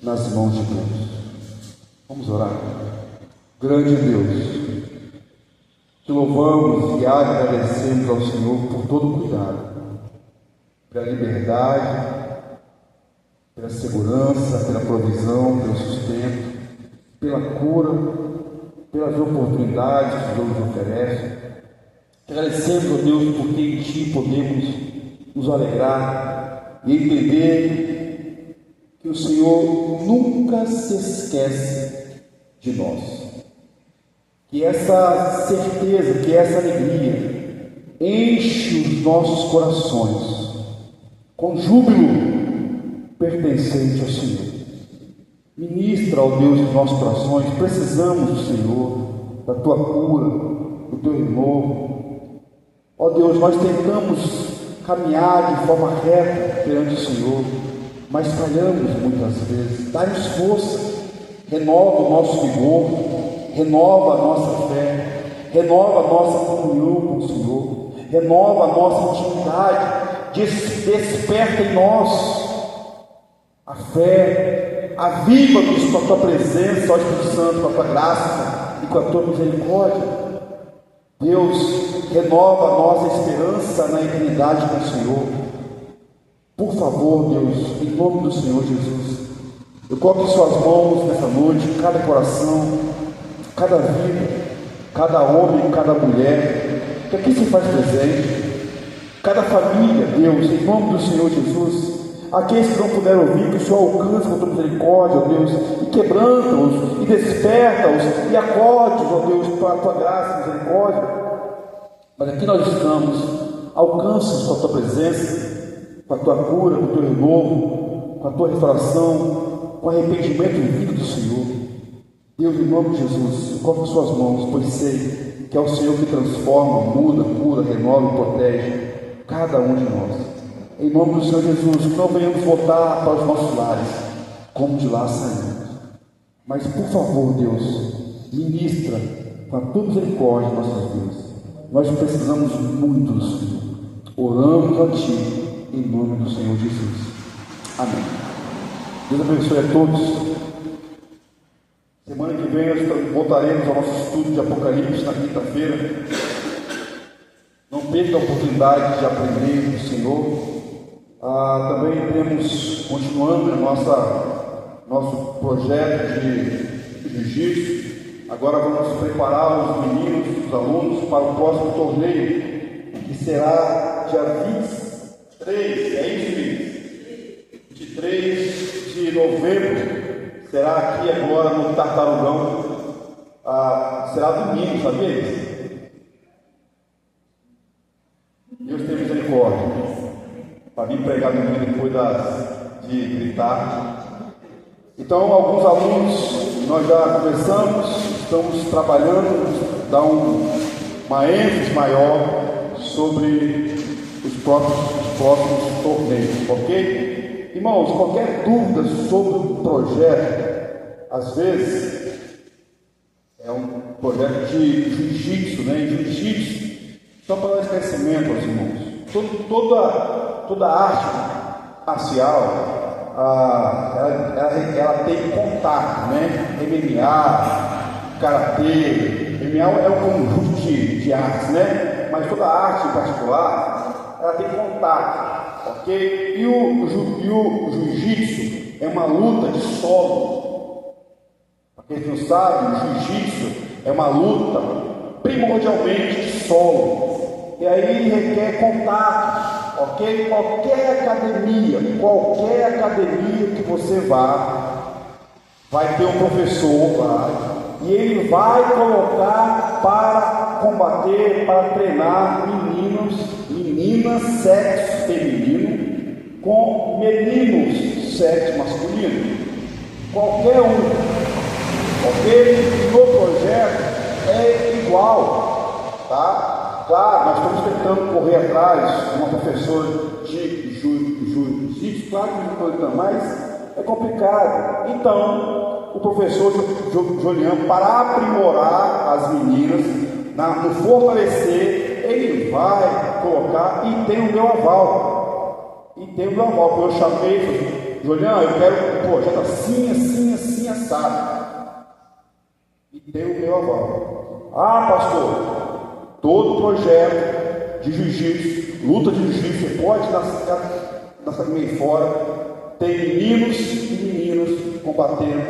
nas mãos de Deus. Vamos orar. Grande Deus, te louvamos e agradecemos ao Senhor por todo o cuidado, pela liberdade, pela segurança, pela provisão, pelo sustento, pela cura, pelas oportunidades que Deus nos oferece. Te agradecemos, ó Deus, porque em Ti podemos nos alegrar e entender que o Senhor nunca se esquece de nós. Que essa certeza, que essa alegria enche os nossos corações, com júbilo pertencente ao Senhor. Ministra, ó Deus, os nossos corações. Precisamos do Senhor, da tua cura, do teu renovo. Ó Deus, nós tentamos caminhar de forma reta perante o Senhor, mas falhamos muitas vezes. Dá-nos força, renova o nosso vigor, renova a nossa fé, renova a nossa comunhão com o Senhor, renova a nossa intimidade, desperta em nós a fé, aviva-nos com a tua presença, ó Espírito Santo, com a tua graça e com a tua misericórdia. Deus, renova a nossa esperança na eternidade com o Senhor. Por favor, Deus, em nome do Senhor Jesus, eu coloco em suas mãos nessa noite cada coração, cada vida, cada homem, cada mulher que aqui se faz presente, cada família, Deus, em nome do Senhor Jesus. Aqueles que não puderam ouvir, que o Senhor alcance com a tua misericórdia, ó Deus, e quebranta-os, e desperta-os, e acorde, ó Deus, para a tua graça e misericórdia. Mas aqui nós estamos, alcança-os com a tua presença, com a tua cura, com o teu renovo, com a tua restauração, com o arrependimento e vida do Senhor. Deus, em nome de Jesus, coloque em suas mãos, pois sei que é o Senhor que transforma, muda, cura, renova e protege cada um de nós. Em nome do Senhor Jesus, que não venhamos voltar para os nossos lares como de lá saímos. Mas, por favor, Deus, ministra com a tua misericórdia em nossas vidas. Nós precisamos muito do Senhor. Oramos a Ti, em nome do Senhor Jesus. Amém. Deus abençoe a todos. Semana que vem nós voltaremos ao nosso estudo de Apocalipse na quinta-feira. Não perca a oportunidade de aprender do Senhor. Também temos, continuando nosso projeto de jiu-jitsu. Agora vamos preparar os meninos, os alunos, para o próximo torneio, que será dia 23, é isso, meninos? 23 de novembro. Será aqui agora no Tartarugão. Será domingo, sabia isso? Deus tem misericórdia. Para vir pregar domingo depois de gritar. Então, alguns alunos nós já conversamos, estamos trabalhando, dar uma ênfase maior sobre os próximos torneios, ok? Irmãos, qualquer dúvida sobre o projeto, às vezes é um projeto de jiu-jitsu, né? Jiu-jitsu, só para dar esclarecimento aos irmãos. Toda arte marcial, ela tem contato, né? MMA, karatê. MMA é um conjunto de artes, né? Mas toda arte em particular, ela tem contato, ok? E o jiu-jitsu é uma luta de solo. Para quem não sabe, o jiu-jitsu é uma luta primordialmente de solo. E aí requer contato, ok? Qualquer academia que você vá, vai ter um professor lá, e ele vai colocar para combater, para treinar meninas, sexo feminino, com meninos, sexo masculino. Qualquer um, ok? No projeto é igual, tá? Claro, nós estamos tentando correr atrás de uma professora de jiu-jitsu, claro que não estou, mas é complicado. Então, o professor Juliano, para aprimorar as meninas, no fortalecer, ele vai colocar, e tem o meu aval. Porque eu chamei e falei, Juliano, eu quero um projeto assim, assado. E tem o meu aval. Pastor, todo projeto de jiu-jitsu, luta de jiu-jitsu, você pode na academia fora, tem meninos e meninas combatendo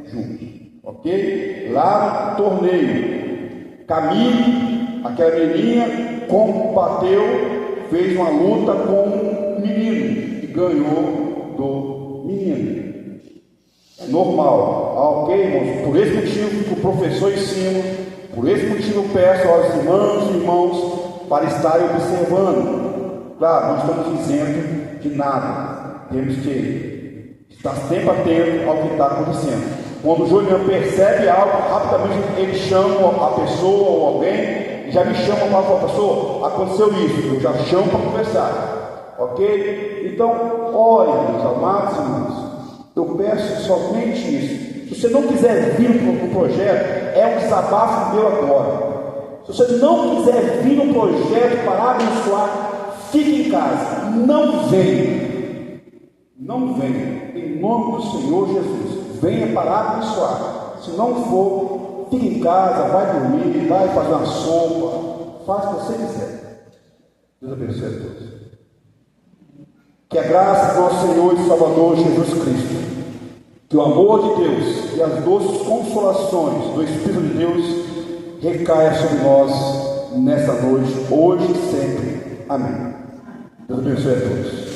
juntos, ok? Lá no torneio, Camille, aquela menininha, combateu, fez uma luta com um menino e ganhou do menino. É normal, ok, irmãos? Por esse motivo que o professor ensina. Por esse motivo peço aos irmãos e irmãos para estarem observando. Claro, não estamos isentos de nada. Temos que estar sempre atento ao que está acontecendo. Quando o Juliano percebe algo, rapidamente ele chama a pessoa ou alguém, e já me chama para falar: pastor, aconteceu isso, eu já chamo para conversar, ok? Então, ore, meus amados irmãos, eu peço somente isso. Se você não quiser vir para o projeto, é um desabafo meu agora. Se você não quiser vir no projeto para abençoar, fique em casa, não venha, não venha, em nome do Senhor Jesus. Venha para abençoar. Se não for, fique em casa, vai dormir, vai fazer uma sopa, faz o que você quiser. Deus abençoe a todos. Que a graça do nosso Senhor e Salvador Jesus Cristo, que o amor de Deus e as doces consolações do Espírito de Deus recaia sobre nós nesta noite, hoje e sempre. Amém. Deus abençoe a todos.